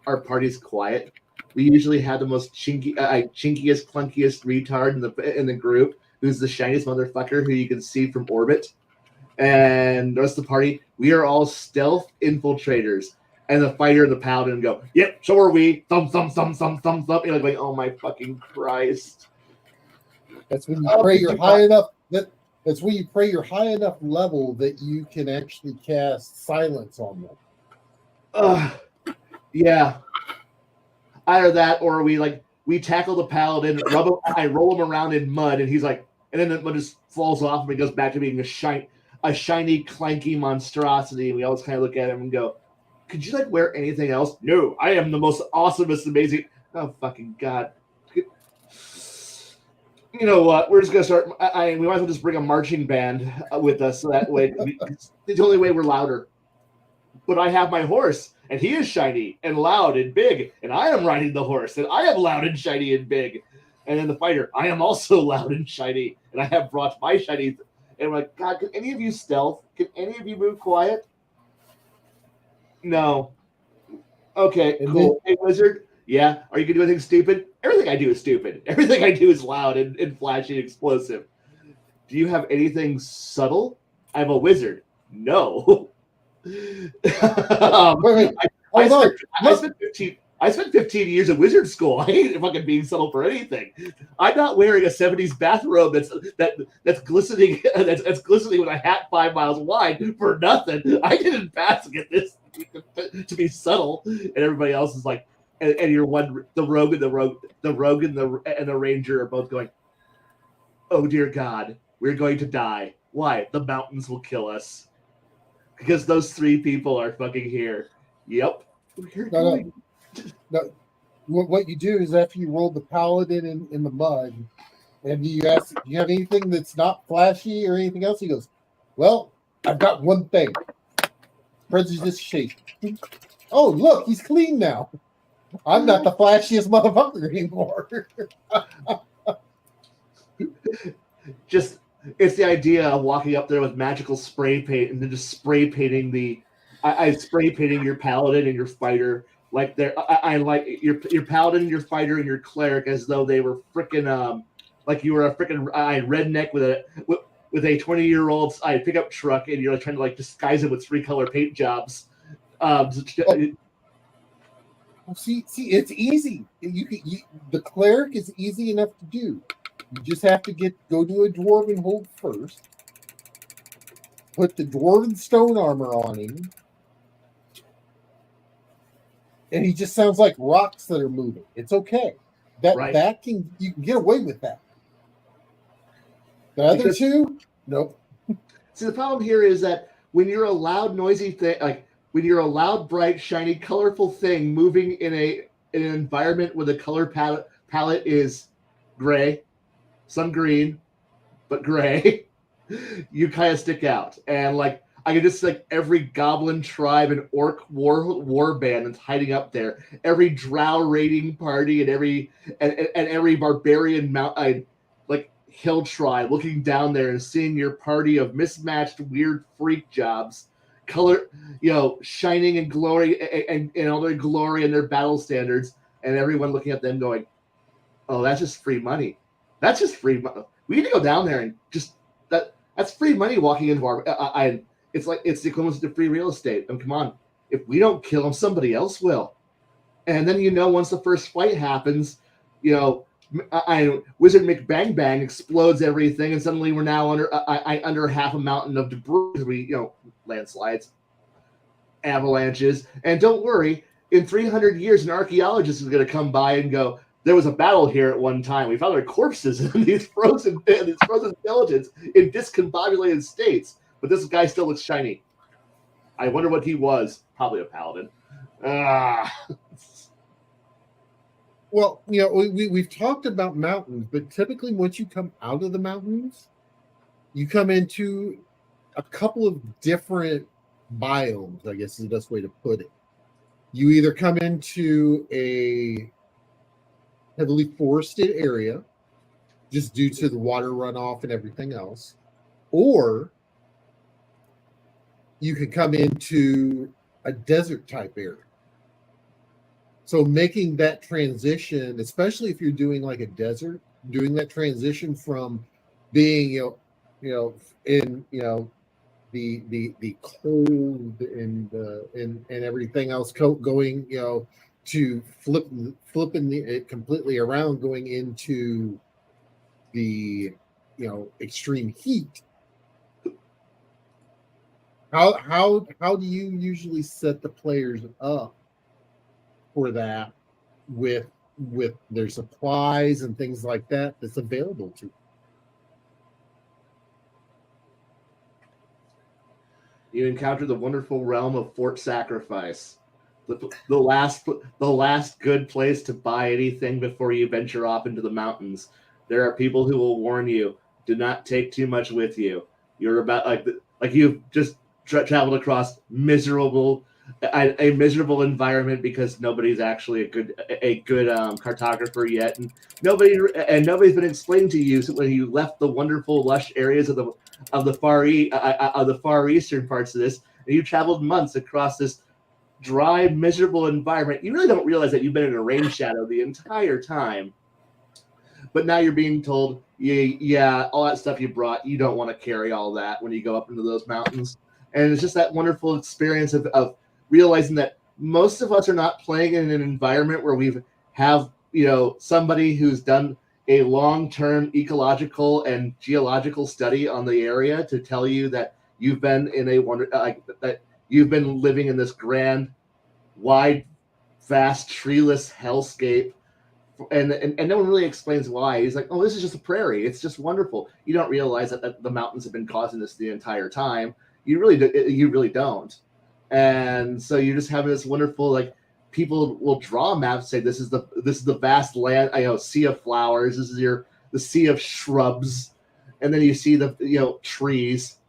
are parties quiet? We usually have the most chinkiest, clunkiest retard in the group, who's the shiniest motherfucker who you can see from orbit. And the rest of the party, we are all stealth infiltrators. And the fighter and the paladin go, "Yep, so are we." Thump, thump, thump, thump, thump, thump. You're like, "Oh my fucking Christ!" That's when you pray you're high enough. That's when you pray you're high enough level that you can actually cast silence on them. Yeah. Either that, or we tackle the paladin, I roll him around in mud, and he's like, and then it just falls off, and he goes back to being a shiny, clanky monstrosity. And we always kind of look at him and go, "Could you wear anything else?" "No, I am the most awesomest, amazing." Oh fucking god! You know what? We're just gonna start. We might as well just bring a marching band with us, so that way it's the only way we're louder. But I have my horse, and he is shiny and loud and big, and I am riding the horse, and I am loud and shiny and big. And then the fighter, I am also loud and shiny, and I have brought my shiny. And we're like, God, can any of you stealth? Can any of you move quiet? No. Okay, And cool. Hey, wizard. Yeah, are you gonna do anything stupid? Everything I do is stupid. Everything I do is loud and flashy and explosive. Do you have anything subtle? I'm a wizard. No. Wait, hold on. I spent 15 years at wizard school. I ain't fucking being subtle for anything. I'm not wearing a 70s bathrobe that's glistening that's glistening with a hat 5 miles wide for nothing. I didn't pass to get this to be subtle, and everybody else is like, and you're the rogue and the ranger are both going, "Oh dear God, we're going to die. Why? The mountains will kill us." Because those 3 people are fucking here. Yep. No. What you do is after you roll the paladin in the mud, and you ask, "Do you have anything that's not flashy or anything else?" He goes, "Well, I've got one thing. Prejudice shake." "Oh, look, he's clean now. I'm not the flashiest motherfucker anymore." Just it's the idea of walking up there with magical spray paint and then just spray painting I spray painting your paladin and your fighter like I like your paladin and your fighter and your cleric as though they were freaking like you were a freaking redneck with a 20-year-old pickup truck, and you're trying to disguise it with 3-color paint jobs. See, it's easy. The cleric is easy enough to do. You just have to go to a dwarven hold first, put the dwarven stone armor on him, and he just sounds like rocks that are moving. It's okay. You can get away with that. The other 2, nope. See, the problem here is that when you're a loud, noisy thing, when you're a loud, bright, shiny, colorful thing moving in an environment where the color palette is gray, some green, but gray, you kind of stick out. And I can just like every goblin tribe and orc war band that's hiding up there, every drow raiding party, and every barbarian like hill tribe looking down there and seeing your party of mismatched weird freak jobs, color, shining and glory and all their glory and their battle standards, and everyone looking at them going, "Oh, that's just free money. That's just free money. We need to go down there and just that's free money walking into our." It's like it's the equivalent to free real estate. And come on, if we don't kill them, somebody else will. And then once the first fight happens, Wizard McBang Bang explodes everything, and suddenly we're now under half a mountain of debris. We landslides, avalanches, and don't worry, in 300 years, an archaeologist is going to come by and go, "There was a battle here at one time. We found their corpses in these frozen skeletons in discombobulated states. But this guy still looks shiny. I wonder what he was. Probably a paladin." Well, we've talked about mountains, but typically once you come out of the mountains, you come into a couple of different biomes, I guess is the best way to put it. You either come into a heavily forested area, just due to the water runoff and everything else, or you can come into a desert type area. So making that transition, especially if you're doing like a desert, doing that transition from being, in the cold and everything else, going, to flipping it completely around, going into the extreme heat. How do you usually set the players up for that with their supplies and things like that that's available to them? You encounter the wonderful realm of Fort Sacrifice, the last good place to buy anything before you venture off into the mountains. There are people who will warn you: do not take too much with you. You're about like you've just traveled across a miserable environment because nobody's actually a good cartographer yet, and nobody's been explained to you when you left the wonderful lush areas of the far eastern parts of this, and you traveled months across this dry, miserable environment. You really don't realize that you've been in a rain shadow the entire time. But now you're being told, yeah, all that stuff you brought, you don't want to carry all that when you go up into those mountains. And it's just that wonderful experience of realizing that most of us are not playing in an environment where we have, somebody who's done a long-term ecological and geological study on the area to tell you that you've been in that you've been living in this grand, wide, vast, treeless hellscape. And no one really explains why. He's like, "Oh, this is just a prairie. It's just wonderful." You don't realize that the mountains have been causing this the entire time. You really don't. And so you're just having this wonderful, people will draw maps, say this is the vast land, sea of flowers. This is the sea of shrubs, and then you see the trees,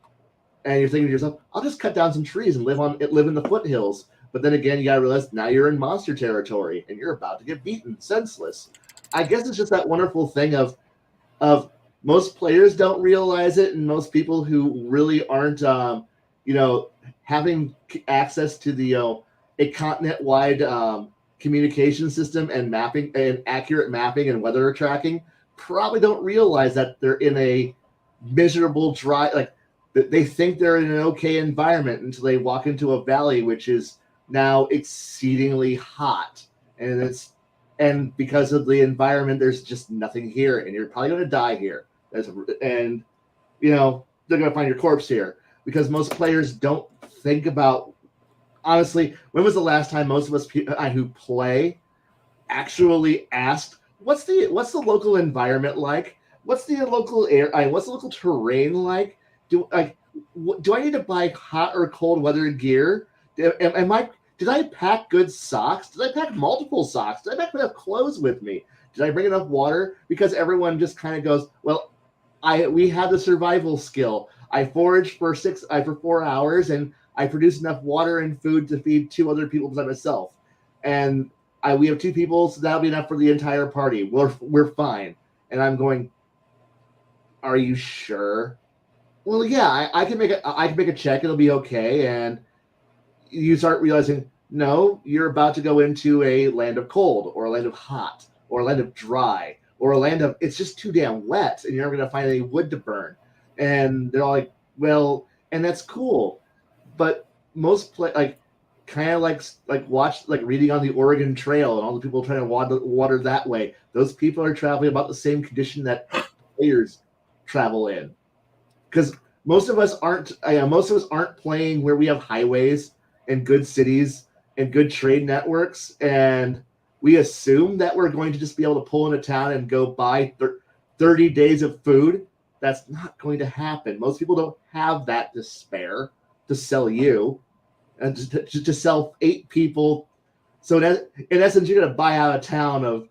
and you're thinking to yourself, "I'll just cut down some trees and live in the foothills." But then again, you gotta realize now you're in monster territory and you're about to get beaten senseless. I guess it's just that wonderful thing of most players don't realize it, and most people who really aren't, having access to the a continent-wide communication system and mapping and accurate mapping and weather tracking probably don't realize that they're in a miserable, dry, they think they're in an okay environment until they walk into a valley which is now exceedingly hot, and because of the environment, there's just nothing here, and you're probably going to die here. And they're going to find your corpse here, because most players don't think about, honestly, when was the last time most of us who play actually asked, what's the local environment like? What's the local what's the local terrain like? Do I need to buy hot or cold weather gear? Did I pack good socks? Did I pack multiple socks? Did I pack enough clothes with me? Did I bring enough water? Because everyone just kind of goes, well, we have the survival skill. I forage for 4 hours, and I produce enough water and food to feed 2 other people besides myself. And we have 2 people, so that'll be enough for the entire party. We're fine. And I'm going, are you sure? Well, yeah, I can make a check. It'll be okay. And you start realizing, no, you're about to go into a land of cold, or a land of hot, or a land of dry, or a land of it's just too damn wet, and you're never going to find any wood to burn. And they're all like, well, and that's cool, but most kind of like reading on the Oregon Trail and all the people trying to water that way. Those people are traveling about the same condition that players travel in, because most of us aren't playing where we have highways and good cities and good trade networks, and we assume that we're going to just be able to pull into town and go buy 30 days of food. That's not going to happen. Most people don't have that to spare to sell you, and to sell 8 people. So in essence, you're going to buy out a town of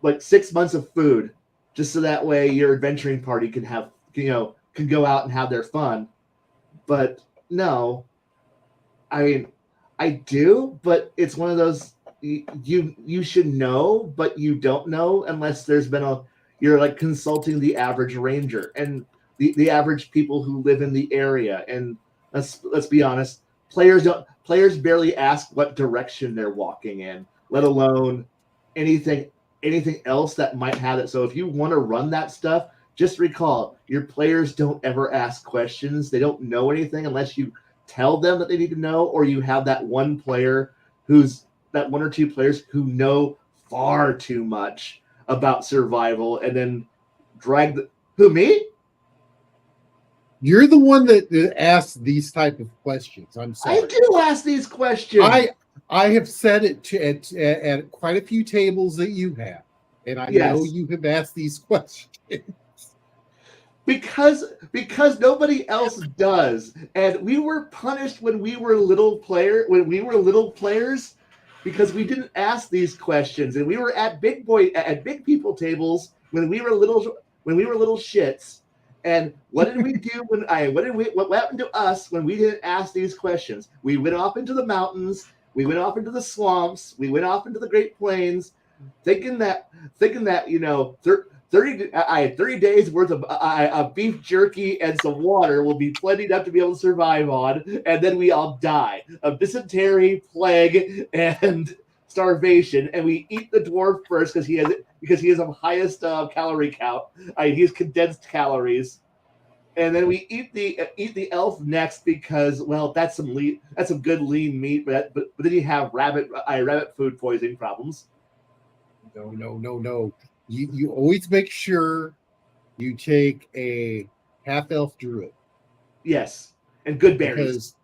like 6 months of food, just so that way your adventuring party can have, can go out and have their fun. But no, I mean, I do, but it's one of those you should know, but you don't know unless there's been you're like consulting the average ranger and the average people who live in the area. And let's be honest, players barely ask what direction they're walking in, let alone anything else that might have it. So if you want to run that stuff, just recall your players don't ever ask questions. They don't know anything unless you tell them that they need to know, or you have that one player that 1 or 2 players who know far too much about survival and then who, me? You're the one that asks these type of questions. I'm sorry. I do ask these questions. I have said it at quite a few tables that you have, and I know you have asked these questions. Because nobody else does, and we were punished when we were little players, because we didn't ask these questions, and we were at big people tables when we were little shits. And what did we do what happened to us when we didn't ask these questions? We went off into the mountains, we went off into the swamps, we went off into the Great Plains, thinking that 30 days worth of beef jerky and some water will be plenty enough to be able to survive on, and then we all die of dysentery, plague, and starvation. And we eat the dwarf first because he has the highest calorie count. He has condensed calories, and then we eat the elf next because, well, that's some good lean meat. But then you have rabbit food poisoning problems. No. You always make sure you take a half-elf druid. Yes, and good berries.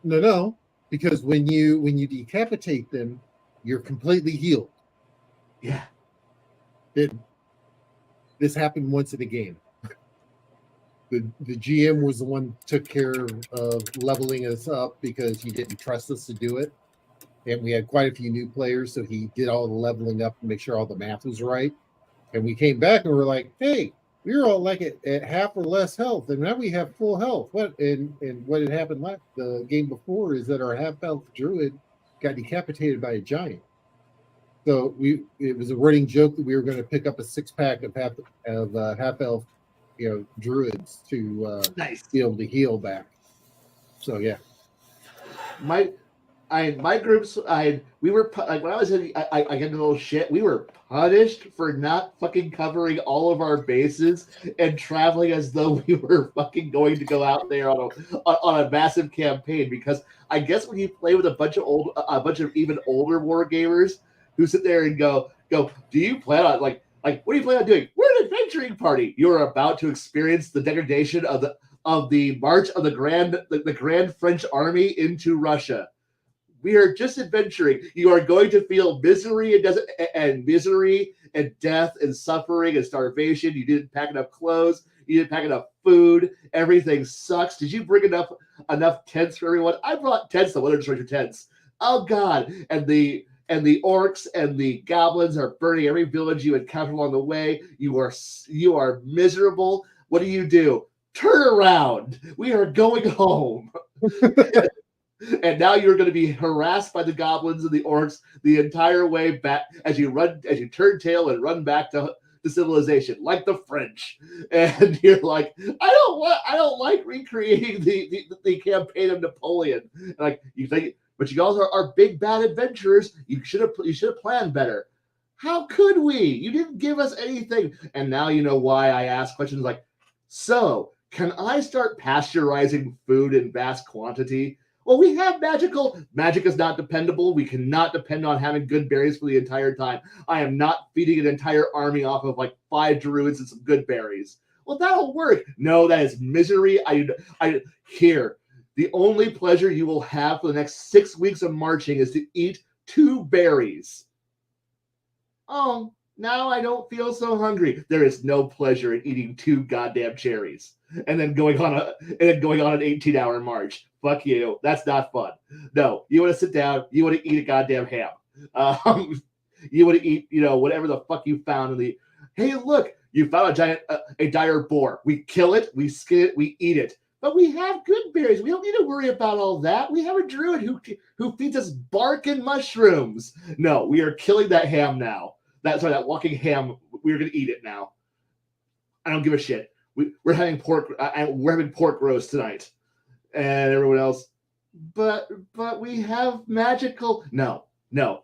Because when you decapitate them, you're completely healed. Yeah. This happened once in a game. The GM was the one who took care of leveling us up because he didn't trust us to do it. And we had quite a few new players, so he did all the leveling up to make sure all the math was right. And we came back and we're like, hey, we were all like at half or less health, and now we have full health. What had happened the game before is that our half-elf druid got decapitated by a giant. So it was a running joke that we were going to pick up a 6-pack of half-elf, druids to be able to heal back. So yeah. My groups, we were like, when I was in, I get a little shit. We were punished for not fucking covering all of our bases and traveling as though we were fucking going to go out there on a massive campaign. Because I guess when you play with a bunch of even older war gamers who sit there and go, do you plan on like what do you plan on doing? We're an adventuring party. You're about to experience the degradation of the march of the Grand French Army into Russia. We are just adventuring. You are going to feel misery and death and suffering and starvation. You didn't pack enough clothes. You didn't pack enough food. Everything sucks. Did you bring enough tents for everyone? I brought tents. The weather destroyed your tents. Oh God! And the orcs and the goblins are burning every village you encounter along the way. You are miserable. What do? turn around. We are going home. And now you're going to be harassed by the goblins and the orcs the entire way back as you turn tail and run back to civilization, like the French. And you're like, I don't like recreating the campaign of Napoleon. Like you think, but you guys are big bad adventurers. You should have planned better. How could we? You didn't give us anything. And now you know why I ask questions like, so can I start pasteurizing food in vast quantity? Well, we have magic is not dependable. We cannot depend on having good berries for the entire time. I am not feeding an entire army off of like 5 druids and some good berries. Well, that'll work. No, that is misery. Here, the only pleasure you will have for the next 6 weeks of marching is to eat 2 berries. Oh, now I don't feel so hungry. There is no pleasure in eating 2 goddamn cherries and then going on an 18-hour march. Fuck you. That's not fun. No, you want to sit down. You want to eat a goddamn ham. You want to eat, whatever the fuck you found in the. Hey, look, you found a dire boar. We kill it. We skin it. We eat it. But we have good berries. We don't need to worry about all that. We have a druid who feeds us bark and mushrooms. No, we are killing that ham now. That walking ham. We're gonna eat it now. I don't give a shit. We're having pork. We're having pork roast tonight, and everyone else. But we have magical. No.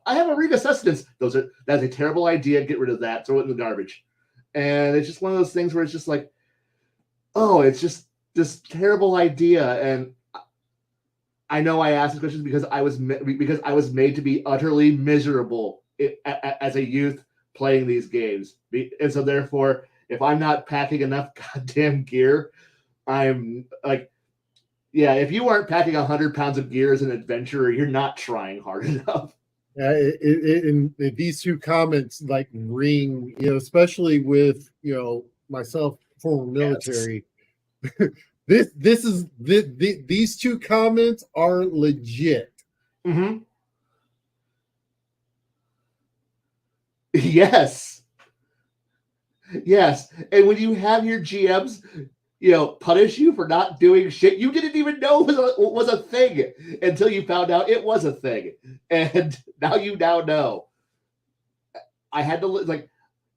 I have a Riga sustenance. That's a terrible idea. Get rid of that. Throw it in the garbage. And it's just one of those things where it's just like, oh, it's just this terrible idea. And I know I asked this question because I was made to be utterly miserable as a youth playing these games, and so therefore, if I'm not packing enough goddamn gear, I'm like, yeah, if you aren't packing 100 pounds of gear as an adventurer, you're not trying hard enough. In these 2 comments like ring, especially with myself, former military. Yes. These 2 comments are legit. Mm-hmm. Yes. And when you have your GMs, punish you for not doing shit you didn't even know was a thing until you found out it was a thing. And now you know. I had to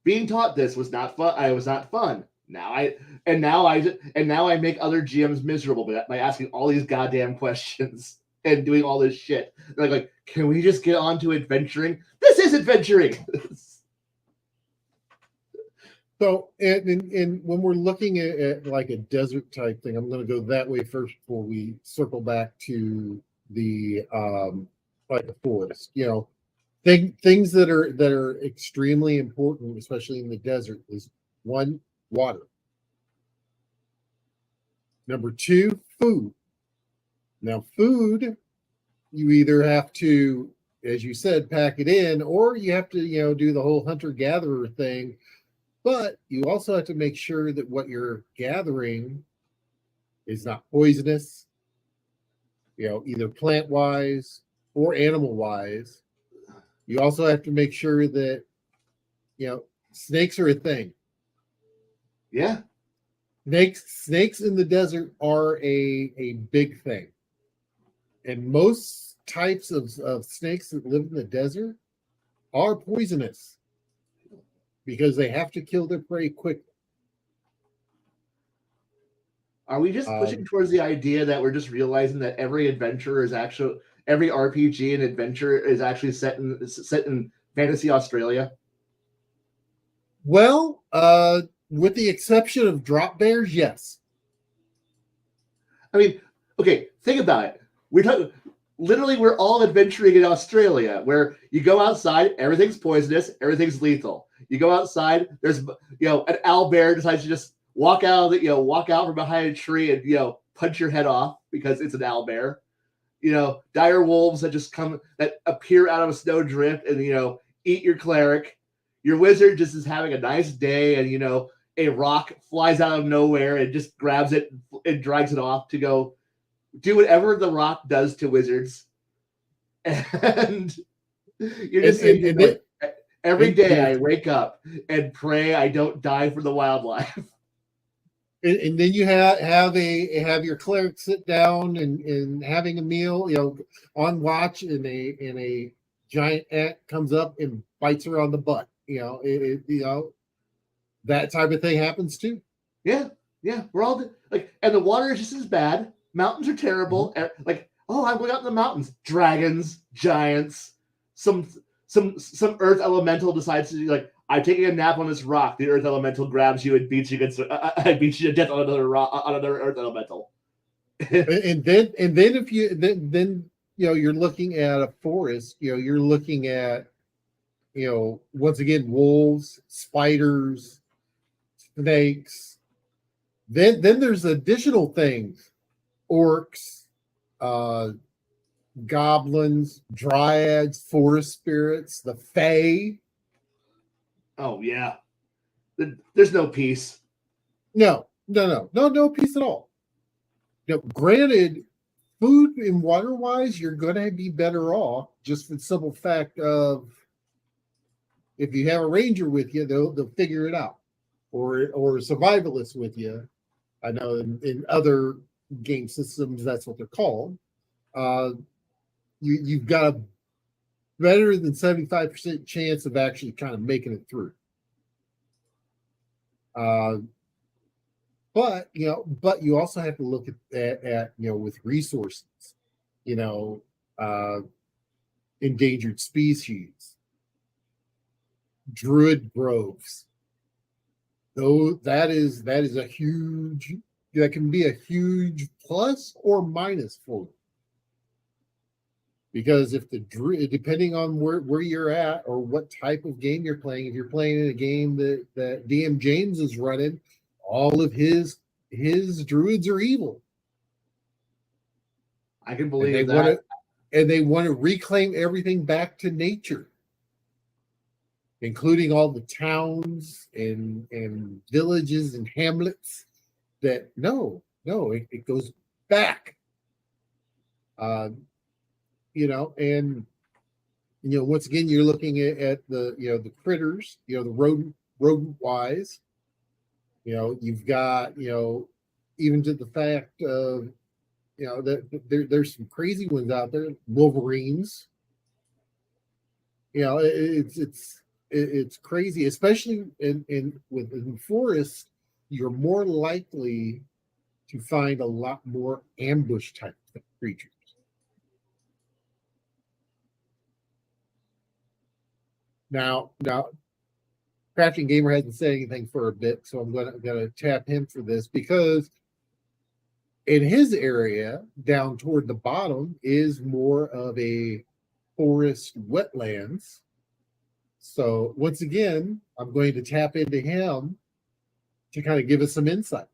being taught this was not fun. I was not fun. Now I make other GMs miserable by asking all these goddamn questions and doing all this shit. They're like, can we just get on to adventuring? This is adventuring. So, and when we're looking at like a desert type thing, I'm going to go that way first before we circle back to the like the forest. Things that are extremely important, especially in the desert, is 1, water. Number 2, food. Now, food, you either have to, as you said, pack it in, or you have to, do the whole hunter-gatherer thing. But you also have to make sure that what you're gathering is not poisonous, either plant-wise or animal-wise. You also have to make sure that, snakes are a thing. Yeah. Snakes in the desert are a big thing. And most types of snakes that live in the desert are poisonous because they have to kill their prey quickly. Are we just pushing towards the idea that we're just realizing that every RPG and adventure is actually set in fantasy Australia? Well, with the exception of drop bears, yes. I mean, okay, think about it. We're all adventuring in Australia, where you go outside, everything's poisonous, everything's lethal. You go outside, there's an owlbear decides to just walk out from behind a tree and punch your head off because it's an owlbear. Dire wolves that appear out of a snowdrift and eat your cleric. Your wizard just is having a nice day, and a rock flies out of nowhere and just grabs it and drags it off to go do whatever the rock does to wizards. And you're just every day I wake up and pray I don't die for the wildlife. and then you have your cleric sit down and having a meal, on watch, and a giant ant comes up and bites her on the butt. That type of thing happens too. Yeah, we're all like, and the water is just as bad. Mountains are terrible. Like, oh, I'm going out in the mountains. Dragons, giants, some earth elemental decides to do, like, I'm taking a nap on this rock. The earth elemental grabs you and beats you against. I beat you to death on another rock, on another earth elemental. and then if you then you're looking at a forest. You're looking at once again wolves, spiders, snakes. Then there's additional things: orcs, goblins, dryads, forest spirits, the fae. Oh yeah, there's no peace. No peace at all. Granted, food and water wise, you're going to be better off, just for the simple fact of, if you have a ranger with you, they'll figure it out, or a survivalist with you. I know in other game systems that's what they're called. You've got a better than 75% chance of actually kind of making it through. But you also have to look at with resources, endangered species, druid groves. Though that is a huge, that can be a huge plus or minus for you. Because if depending on where you're at or what type of game you're playing, if you're playing in a game that DM James is running, all of his druids are evil. I can believe that. And they want to reclaim everything back to nature, including all the towns and villages and hamlets. That it goes back. Once again, you're looking at the critters, the rodent wise. You've got, even to the fact of, that there's some crazy ones out there, Wolverines. It's crazy, especially in forest. You're more likely to find a lot more ambush type creatures. Now, Crafting Gamer hasn't said anything for a bit, so I'm gonna tap him for this, because in his area, down toward the bottom, is more of a forest wetlands. So once again, I'm going to tap into him to kind of give us some insight.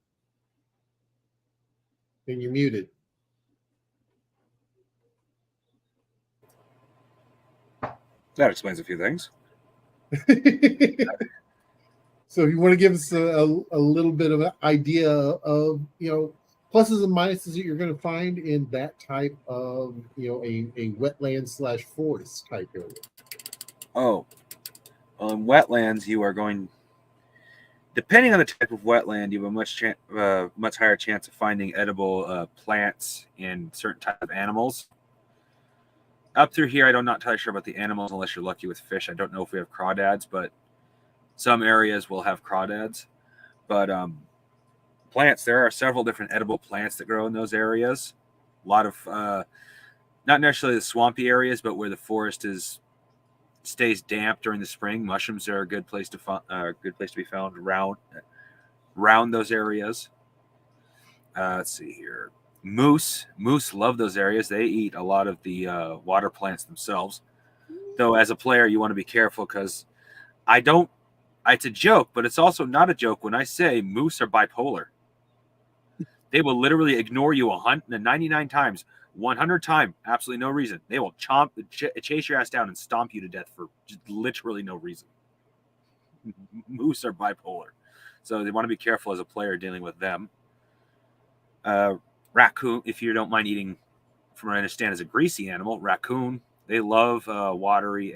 And you're muted. That explains a few things. So if you want to give us a little bit of an idea of, pluses and minuses that you're going to find in that type of, a wetland / forest type area. Oh, well, in wetlands, you are going, depending on the type of wetland, you have a much higher chance of finding edible plants and certain type of animals. Up through here, I'm not entirely sure about the animals unless you're lucky with fish. I don't know if we have crawdads, but some areas will have crawdads. But plants, there are several different edible plants that grow in those areas. A lot of, not necessarily the swampy areas, but where the forest stays damp during the spring. Mushrooms are a good place to be found around those areas. Let's see here. Moose love those areas. They eat a lot of the water plants themselves. Though as a player, you want to be careful, because it's a joke, but it's also not a joke when I say moose are bipolar. They will literally ignore you 99 times, 100 times, absolutely no reason. They will chase your ass down and stomp you to death for just literally no reason. Moose are bipolar, so they want to be careful as a player dealing with them. Raccoon, if you don't mind eating, from what I understand, is a greasy animal. Raccoon, they love watery,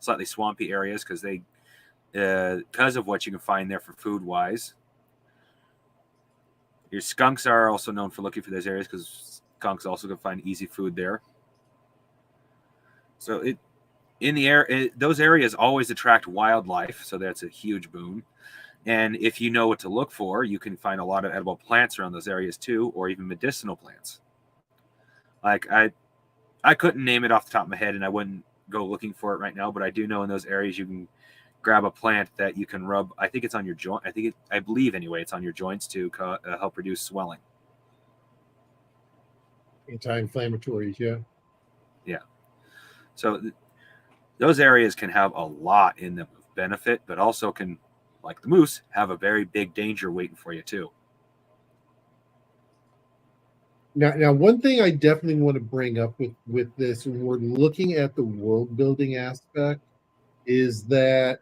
slightly swampy areas because of what you can find there for food wise. Your skunks are also known for looking for those areas because skunks also can find easy food there. So those areas always attract wildlife, so that's a huge boon. And if you know what to look for, you can find a lot of edible plants around those areas too, or even medicinal plants. Like I couldn't name it off the top of my head, and I wouldn't go looking for it right now, but I do know in those areas you can grab a plant that you can rub. I think it's on your joint. I believe anyway, it's on your joints to help reduce swelling. Anti-inflammatories, yeah. Yeah. So those areas can have a lot in them of benefit, but also can, like the moose, have a very big danger waiting for you too. Now, one thing I definitely want to bring up with this when we're looking at the world building aspect is that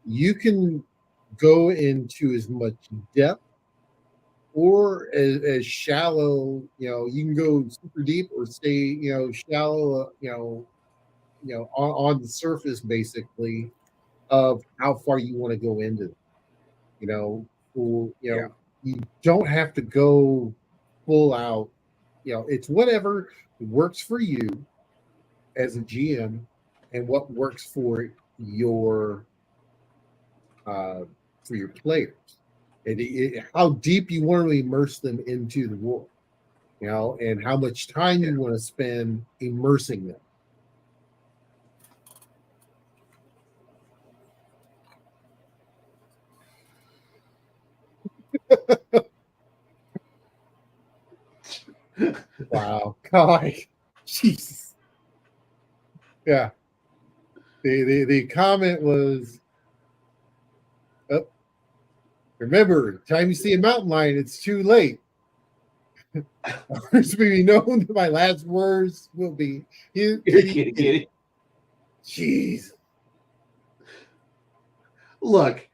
you can go into as much depth or as shallow. You can go super deep or stay, shallow. On the surface, basically, of how far you want to go into it. You don't have to go full out. It's whatever works for you as a GM and what works for your players, and how deep you want to immerse them into the world, and how much time you want to spend immersing them. Wow, God, Jesus. Yeah. The comment was, oh, remember, time you see a mountain lion, it's too late. Words will be known. My last words will be, Kitty. Jeez. Look,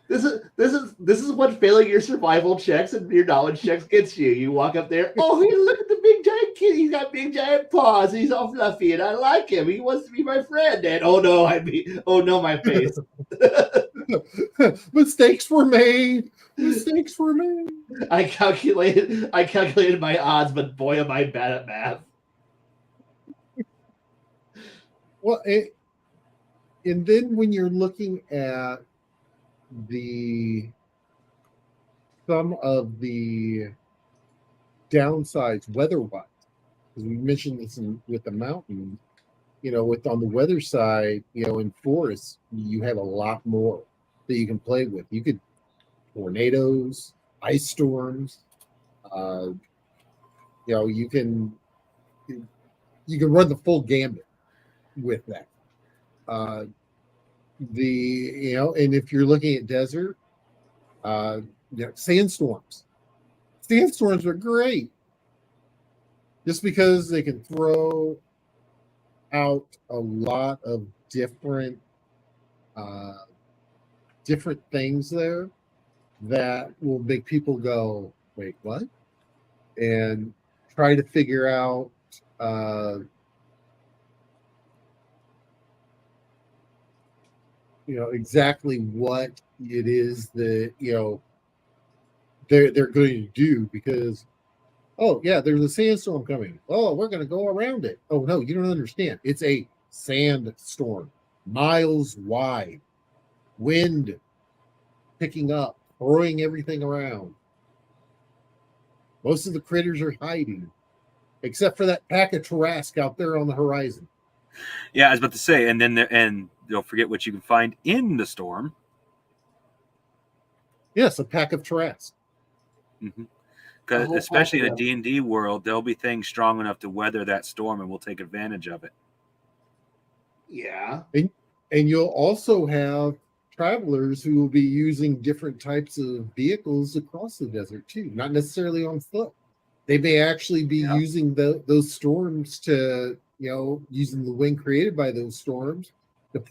this is what failing your survival checks and your knowledge checks gets you. You walk up there, oh, hey, look at the big giant kitty. He's got big giant paws. He's all fluffy, and I like him. He wants to be my friend. And oh no, my face. Mistakes were made. Mistakes were made. I calculated my odds, but boy, am I bad at math. Well, and then when you're looking at some of the downsides weather-wise, because we mentioned this with the mountains, on the weather side, in forests, you have a lot more that you can play with. You could tornadoes, ice storms, you can run the full gambit with that. And if you're looking at desert, sandstorms. Sandstorms are great just because they can throw out a lot of different things there that will make people go, wait, what? And try to figure out exactly what it is that they're going to do, because oh yeah, there's a sandstorm coming. Oh, we're going to go around it. Oh no, you don't understand. It's a sandstorm, miles wide, wind picking up, throwing everything around. Most of the critters are hiding, except for that pack of Tarrasque out there on the horizon. Yeah, I was about to say, and don't forget what you can find in the storm. Yes, a pack of Tarrasque. Because especially in a D&D world, there'll be things strong enough to weather that storm, and we'll take advantage of it. Yeah. And you'll also have travelers who will be using different types of vehicles across the desert too, not necessarily on foot. They may actually be using those storms to, using the wind created by those storms to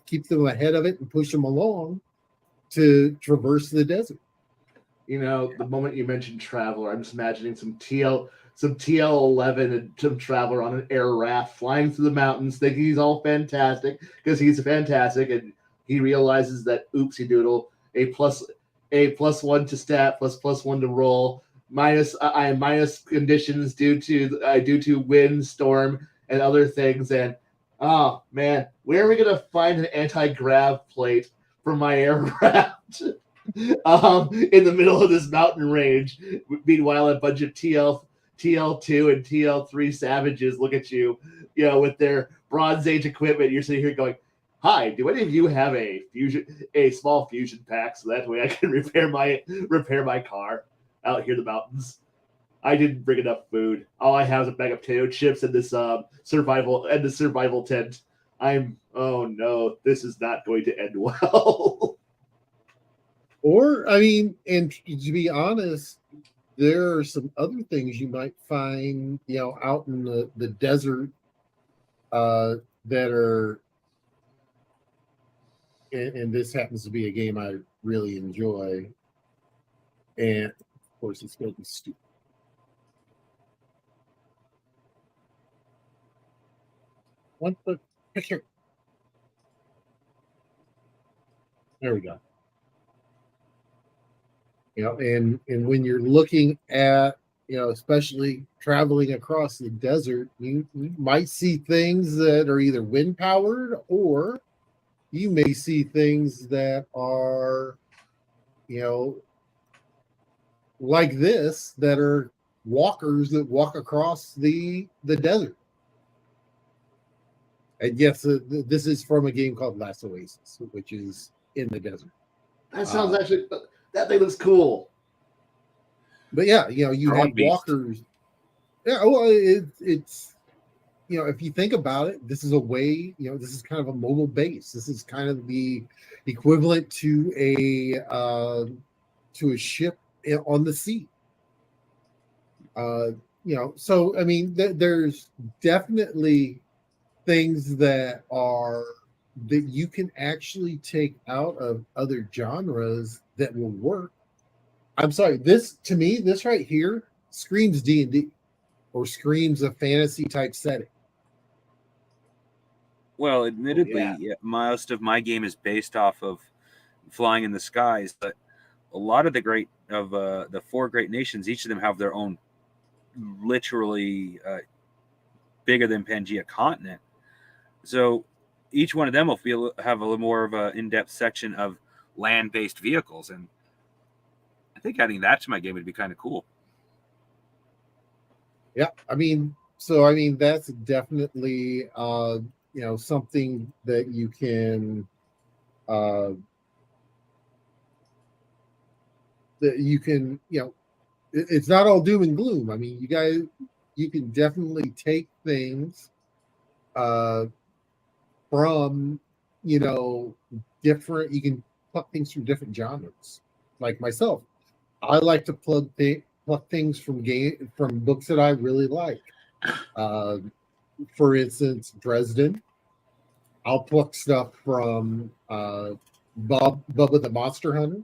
keep them ahead of it and push them along to traverse the desert. The moment you mentioned traveler, I'm just imagining some TL11 and some traveler on an air raft flying through the mountains, thinking he's all fantastic because he's fantastic, and he realizes that oopsie doodle, a plus a +1 to stat, +1 to roll. I am minus conditions due to wind, storm, and other things. And oh man, where are we gonna find an anti-grav plate for my aircraft? In the middle of this mountain range. Meanwhile, a bunch of TL2 and TL3 savages look at you, with their Bronze Age equipment. You're sitting here going, "Hi, do any of you have a small fusion pack, so that way I can repair my car out here in the mountains?" I didn't bring enough food. All I have is a bag of potato chips and this survival tent. Oh no, this is not going to end well. Or, I mean, and to be honest, there are some other things you might find, out in the desert that are, and this happens to be a game I really enjoy. And of course, it's going to be stupid. What the picture? There we go. And when you're looking at, especially traveling across the desert, you might see things that are either wind powered, or you may see things that are, like this, that are walkers that walk across the desert. And yes, this is from a game called Last Oasis, which is in the desert. That sounds that thing looks cool. But yeah, you have walkers. Yeah, well, it's if you think about it, this is a way, this is kind of a mobile base. This is kind of the equivalent to a ship on the sea. So I mean, there's definitely things that you can actually take out of other genres that will work. I'm sorry, this right here screams D&D, or screams a fantasy type setting. Well, admittedly, most of my game is based off of flying in the skies, but a lot of the four great nations, each of them have their own literally bigger than Pangea continent. So each one of them will have a little more of an in-depth section of land-based vehicles, and I think adding that to my game would be kind of cool. Yeah, I mean, that's definitely something that you can it's not all doom and gloom. I mean, you can definitely take things from different. You can pluck things from different genres. Like myself, I like to pluck things from books that I really like. For instance, Dresden. I'll pluck stuff from Bubba the Monster Hunter,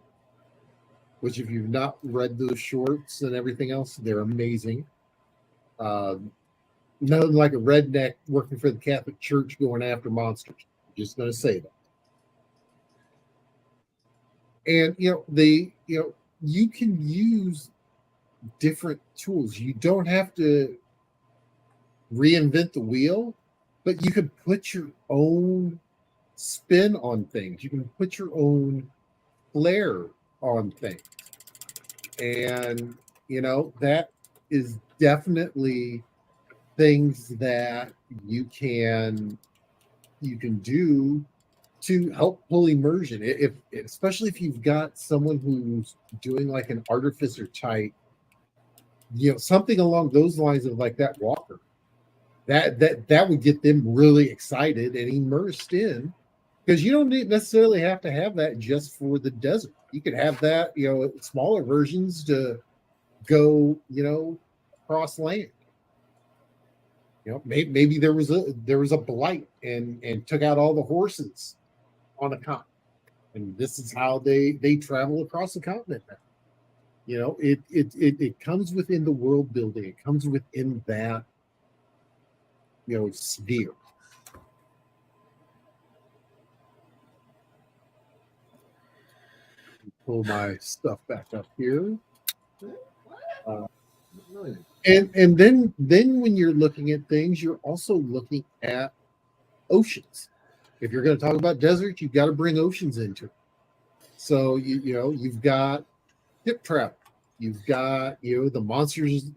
which, if you've not read those shorts and everything else, they're amazing. Nothing like a redneck working for the Catholic Church going after monsters. I'm just going to say that. And you can use different tools. You don't have to reinvent the wheel, but you can put your own spin on things. You can put your own flair on things. And that is definitely things that you can do to help pull immersion. Especially if you've got someone who's doing like an artificer type, something along those lines of like that walker, that would get them really excited and immersed in, because you don't necessarily have to have that just for the desert. You could have that, smaller versions to go, across land. Maybe there was a blight and took out all the horses on a continent, and this is how they travel across the continent now. It comes within the world building. It comes within that sphere. pull my stuff back up here. And then when you're looking at things, you're also looking at oceans. If you're going to talk about deserts, you've got to bring oceans into it. So you've got hip trap, you've got the monsters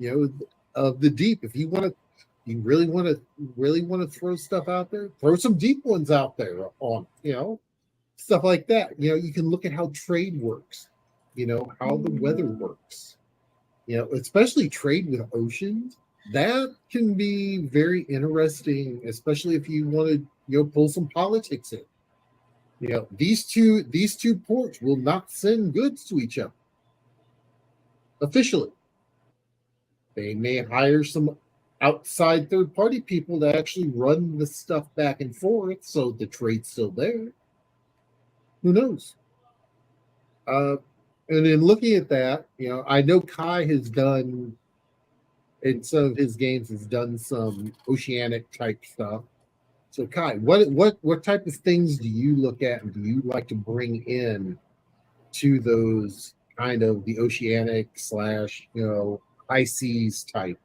of the deep. If you really want to throw stuff out there, throw some deep ones out there on stuff like that. You can look at how trade works, how the weather works. Especially trade with oceans, that can be very interesting, especially if you want to pull some politics in. These two ports will not send goods to each other officially. They may hire some outside third party people to actually run the stuff back and forth, so the trade's still there. Who knows? And then looking at that, I know Kai has done in some of his games has done some oceanic type stuff. So Kai, what type of things do you look at and do you like to bring in to those kind of the oceanic / high seas type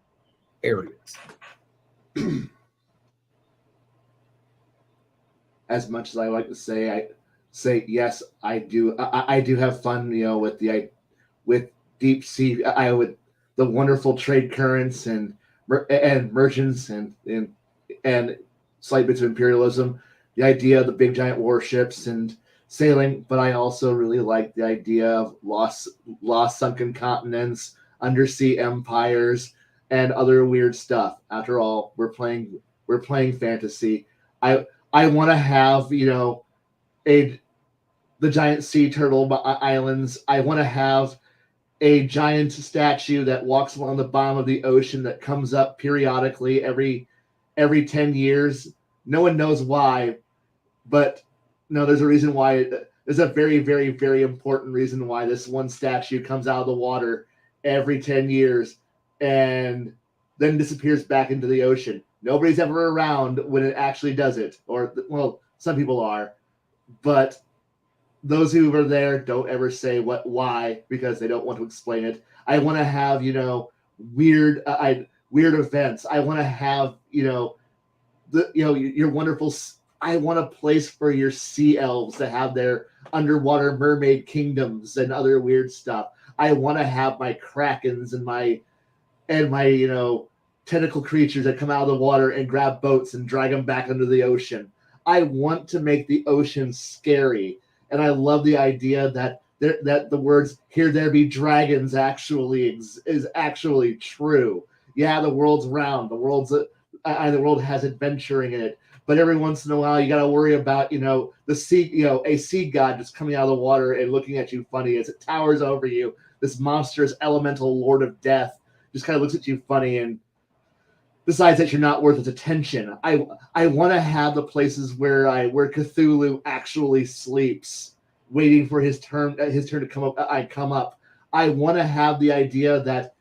areas? As much as I like to say yes, I do. I do have fun, with deep sea. With the wonderful trade currents and merchants and slight bits of imperialism. The idea of the big giant warships and sailing, but I also really like the idea of lost sunken continents, undersea empires, and other weird stuff. After all, we're playing fantasy. I want to have the giant sea turtle islands. I want to have a giant statue that walks along the bottom of the ocean that comes up periodically every 10 years. No one knows why, but no, there's a reason why. There's a very, very, very important reason why this one statue comes out of the water every 10 years and then disappears back into the ocean. Nobody's ever around when it actually does it, or, well, some people are, but those who are there don't ever say why, because they don't want to explain it. I want to have, weird events. I want to have, your wonderful. I want a place for your sea elves to have their underwater mermaid kingdoms and other weird stuff. I want to have my krakens and my tentacle creatures that come out of the water and grab boats and drag them back into the ocean. I want to make the ocean scary, and I love the idea that the words "Here there be dragons" is actually true. Yeah, the world's round. The world has adventuring in it. But every once in a while, you got to worry about, the sea, a sea god just coming out of the water and looking at you funny as it towers over you. This monstrous elemental lord of death just kind of looks at you funny and decides that you're not worth its attention. I want to have the places where Cthulhu actually sleeps, waiting for his turn to come up. I want to have the idea that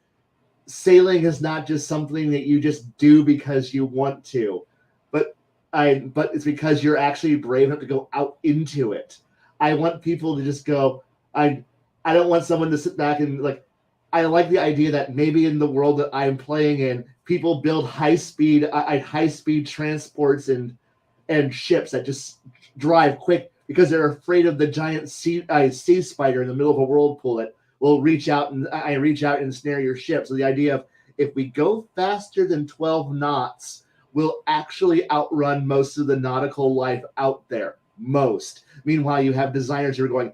sailing is not just something that you just do because you want to, but it's because you're actually brave enough to go out into it. I want people to just go. I don't want someone to sit back and I like the idea that maybe in the world that I'm playing in, people build high speed transports and ships that just drive quick because they're afraid of the giant sea spider in the middle of a whirlpool that will reach out and ensnare your ship. So the idea of, if we go faster than 12 knots, we'll actually outrun most of the nautical life out there. Most. Meanwhile, you have designers who are going,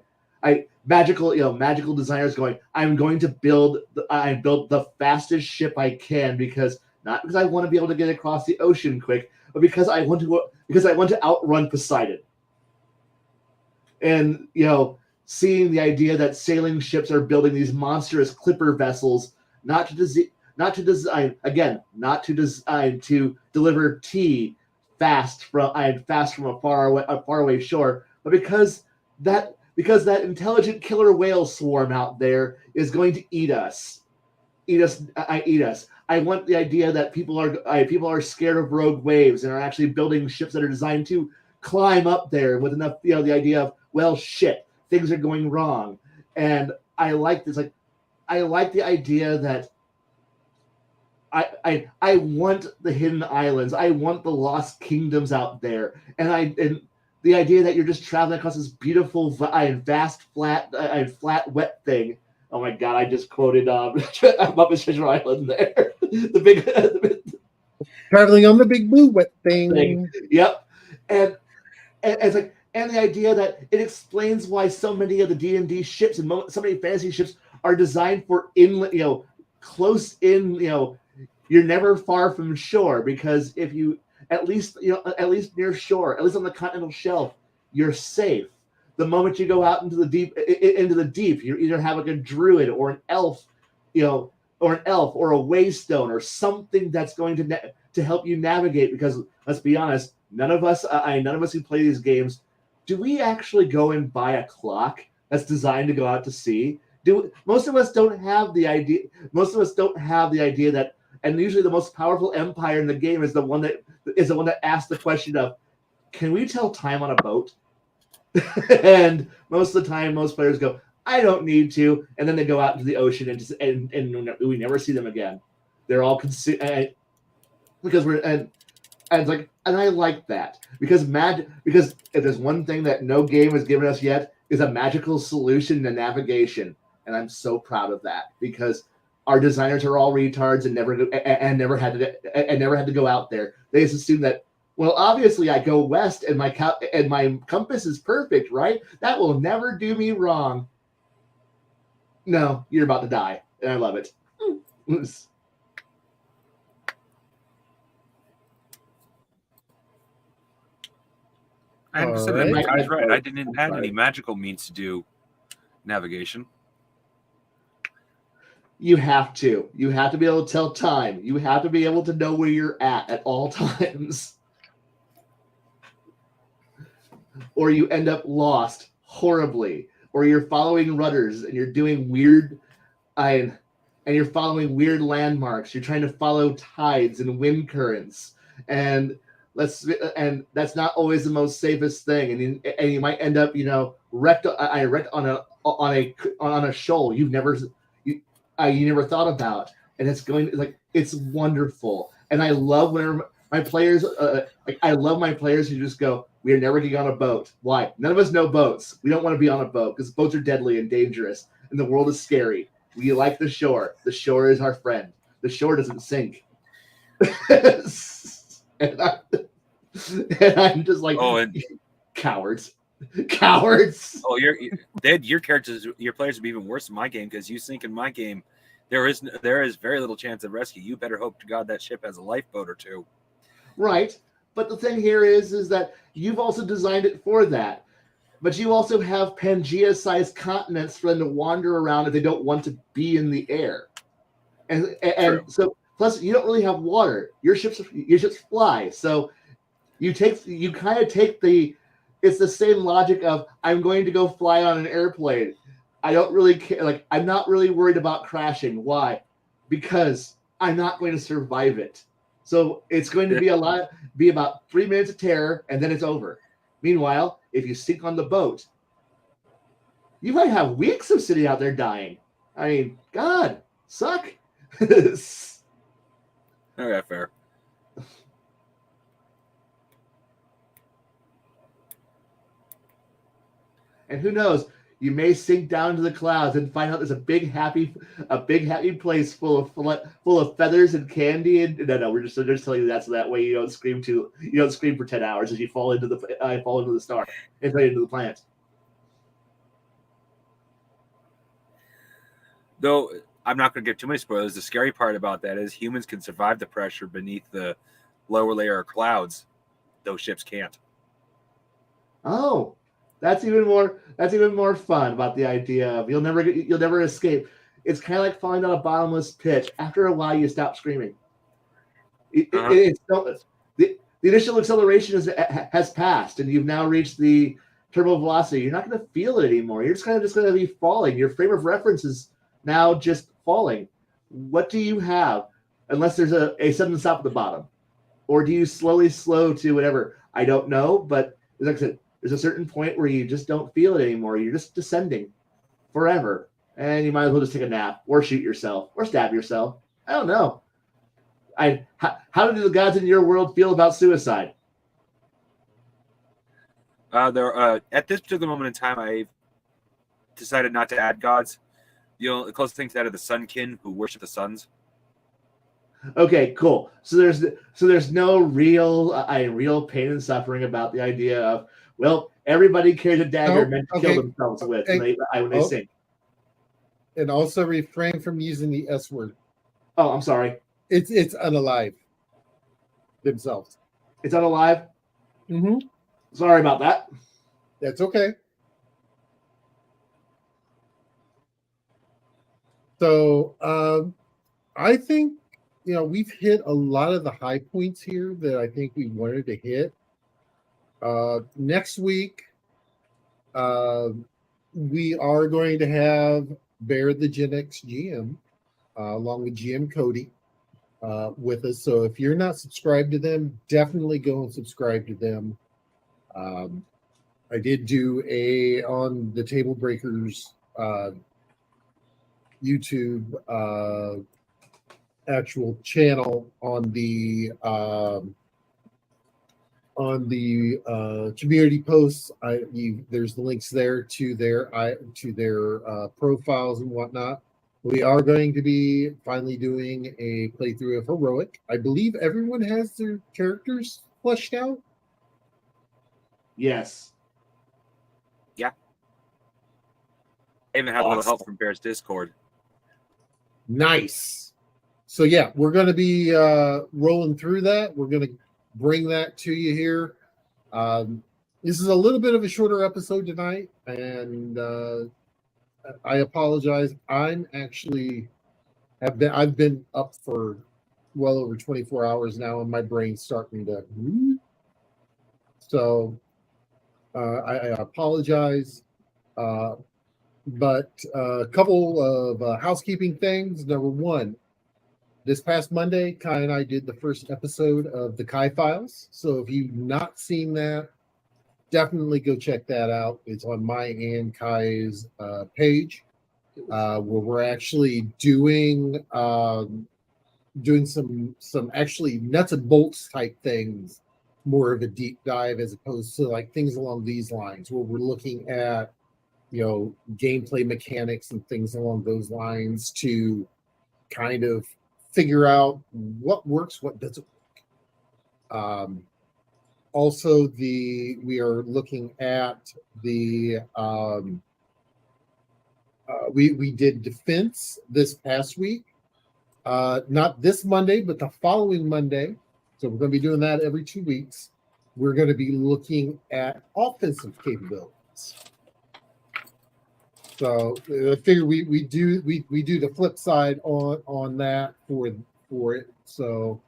magical designers going, I'm going to build the fastest ship I can, not because I want to be able to get across the ocean quick, but because I want to outrun Poseidon. And seeing the idea that sailing ships are building these monstrous clipper vessels, not to design to deliver tea fast from a faraway shore, but because that intelligent killer whale swarm out there is going to eat us. I want the idea that people are scared of rogue waves and are actually building ships that are designed to climb up there with enough, the idea of, well, shit, things are going wrong. And I like this. Like, I like the idea that I want the hidden islands. I want the lost kingdoms out there, and the idea that you're just traveling across this beautiful, vast, flat, wet thing. Oh my god! I just quoted Muppet Treasure Island there. the big Traveling on the big blue wet thing. thing. Yep, and it's like, and the idea that it explains why so many of the D&D ships and so many fantasy ships are designed for inland, close in, you're never far from shore, because if you at least near shore, at least on the continental shelf, you're safe. The moment you go out into the deep, you either have like a druid or an elf, or a waystone or something that's going to help you navigate. Because let's be honest, none of us who play these games, do we actually go and buy a clock that's designed to go out to sea? Most of us don't have the idea. Most of us don't have the idea that. And usually, the most powerful empire in the game is the one that asks the question of, "Can we tell time on a boat?" And most of the time, most players go, "I don't need to," and then they go out into the ocean and we never see them again. They're all because and I like that, because because if there's one thing that no game has given us yet, is a magical solution to navigation, and I'm so proud of that, because our designers are all retards and never had to go out there. They just assume that, well, obviously I go west and my compass is perfect, right? That will never do me wrong. No, you're about to die, and I love it. I understand All that. right. Guy's right. I didn't have any magical means to do navigation. You have to. You have to be able to tell time. You have to be able to know where you're at all times. Or you end up lost horribly. Or you're following rudders and you're doing weird and you're following weird landmarks. You're trying to follow tides and wind currents. And that's not always the most safest thing. And you might end up, wrecked on a shoal you never thought about, and it's wonderful. And I love whenever my players, I love my players who just go, "We are never getting on a boat." Why? None of us know boats. We don't want to be on a boat because boats are deadly and dangerous, and the world is scary. We like the shore. The shore is our friend. The shore doesn't sink. and I'm just like, Oh, and cowards. Oh, your characters, your players would be even worse in my game, because you sink in my game, there is very little chance of rescue. You better hope to God that ship has a lifeboat or two. Right, but the thing here is that you've also designed it for that. But you also have Pangea-sized continents for them to wander around if they don't want to be in the air. And so, plus you don't really have water. Your ships fly. So you kind of take it's the same logic of, I'm going to go fly on an airplane. I don't really care. Like, I'm not really worried about crashing. Why? Because I'm not going to survive it. So it's going to be about 3 minutes of terror, and then it's over. Meanwhile, if you sink on the boat, you might have weeks of sitting out there dying. I mean, God, suck. Okay, fair. And who knows? You may sink down to the clouds and find out there's a big happy place full of feathers and candy. And no, we're just telling you that's that way you don't scream for 10 hours as you fall into the star and right into the planet. Though I'm not going to give too many spoilers. The scary part about that is humans can survive the pressure beneath the lower layer of clouds. Those ships can't. Oh, that's even more fun about the idea of you'll never escape. It's kind of like falling down a bottomless pit. After a while, you stop screaming. The initial acceleration has passed, and you've now reached the terminal velocity. You're not going to feel it anymore. You're just going to be falling. Your frame of reference is now just falling. What do you have? Unless there's a sudden stop at the bottom, or do you slowly slow to whatever? I don't know, but like I said, there's a certain point where you just don't feel it anymore. You're just descending. forever, and you might as well just take a nap or shoot yourself or stab yourself. I don't know. How do the gods in your world feel about suicide? At this particular moment in time, I've decided not to add gods. The closest thing to that are the Sunkin, who worship the suns. Okay, cool. So there's no real pain and suffering about the idea of, well, everybody carries a dagger meant to kill themselves with when they sing. And also refrain from using the S word. Oh, I'm sorry. It's unalive themselves. It's unalive? Mm-hmm. Sorry about that. That's okay. So I think, we've hit a lot of the high points here that I think we wanted to hit. Next week, we are going to have Bear the Gen X GM, along with GM Cody, with us. So if you're not subscribed to them, definitely go and subscribe to them. I did do on the TableBreakers YouTube actual channel on the community posts. There's the links there to their profiles and whatnot. We are going to be finally doing a playthrough of Heroic. I believe everyone has their characters fleshed out. Yes. Yeah. I even have a little help from Bear's Discord. Nice. So yeah, we're going to be rolling through that. We're going to bring that to you here. This is a little bit of a shorter episode tonight, and I apologize. I've been up for well over 24 hours now, and my brain's starting to. So I apologize. But a couple of housekeeping things. Number one, this past Monday, Kai and I did the first episode of the Kai Files. So if you've not seen that, definitely go check that out. It's on my and Kai's page, where we're actually doing some actually nuts and bolts type things, more of a deep dive as opposed to like things along these lines, where we're looking at gameplay mechanics and things along those lines to kind of figure out what works, what doesn't work. Also, we are looking at the we did defense this past week, not this Monday, but the following Monday. So we're going to be doing that every 2 weeks. We're going to be looking at offensive capabilities. So I figure we do the flip side on that for it. So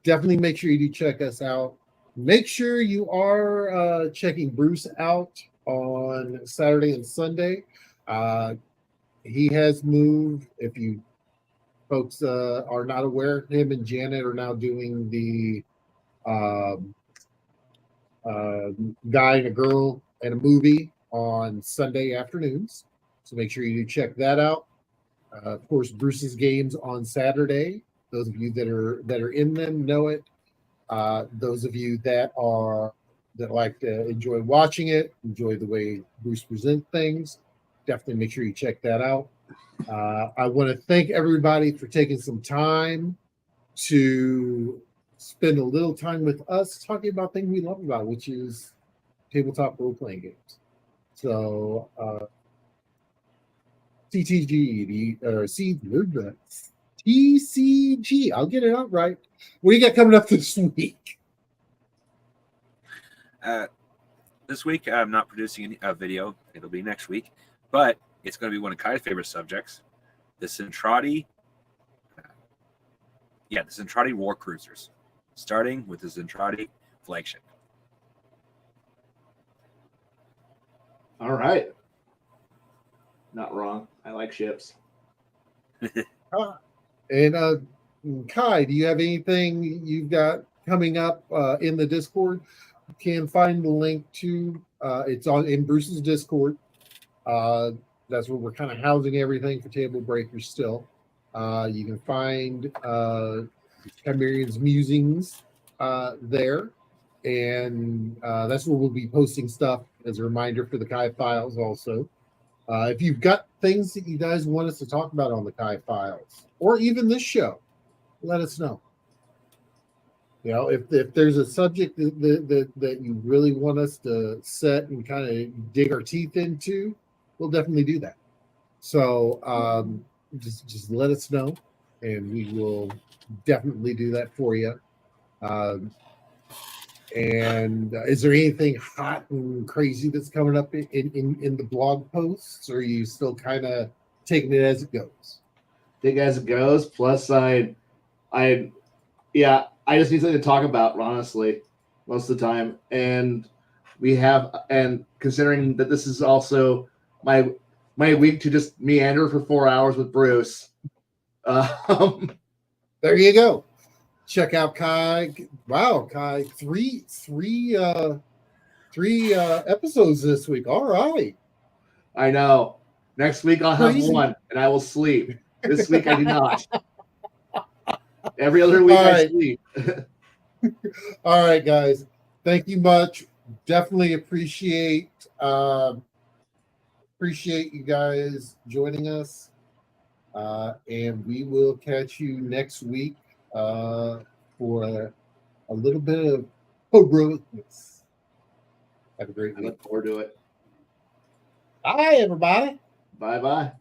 definitely make sure you do check us out. Make sure you are checking Bruce out on Saturday and Sunday. He has moved. If you folks are not aware, him and Janet are now doing the Guy and a Girl and a Movie on Sunday afternoons. So make sure you do check that out. Of course, Bruce's games on Saturday. Those of you that are in them know it. Those of you that like to enjoy watching it, enjoy the way Bruce presents things, definitely make sure you check that out. I want to thank everybody for taking some time to spend a little time with us talking about things we love about, which is tabletop role-playing games. So TCG, I'll get it out right. What do you got coming up this week? This week, I'm not producing a video. It'll be next week. But it's going to be one of Kai's favorite subjects, the Zentradi. The Zentradi War Cruisers, starting with the Zentradi flagship. All right. Not wrong. I like ships. And Kai, do you have anything you've got coming up in the Discord? You can find the link to it's in Bruce's Discord. That's where we're kind of housing everything for TableBreakers still. You can find Chimerian's musings there, and that's where we'll be posting stuff as a reminder for the Kai Files also. If you've got things that you guys want us to talk about on the Kai Files, or even this show, let us know. You know, if there's a subject that you really want us to set and kind of dig our teeth into, we'll definitely do that. So just let us know, and we will definitely do that for you. And is there anything hot and crazy that's coming up in the blog posts, or are you still kind of taking it as it goes? Think as it goes. Plus, yeah, I just need something to talk about, honestly, most of the time. And considering that this is also my week to just meander for 4 hours with Bruce. There you go. Check out Kai. Wow, Kai, three episodes this week. All right. I know. Next week I'll have Crazy. one, and I will sleep. This week I do not. Every other week All I right. sleep. All right, guys. Thank you much. Definitely appreciate you guys joining us. And we will catch you next week for a little bit of heroicness. Have a great I week. look forward to it. Bye, everybody. Bye-bye.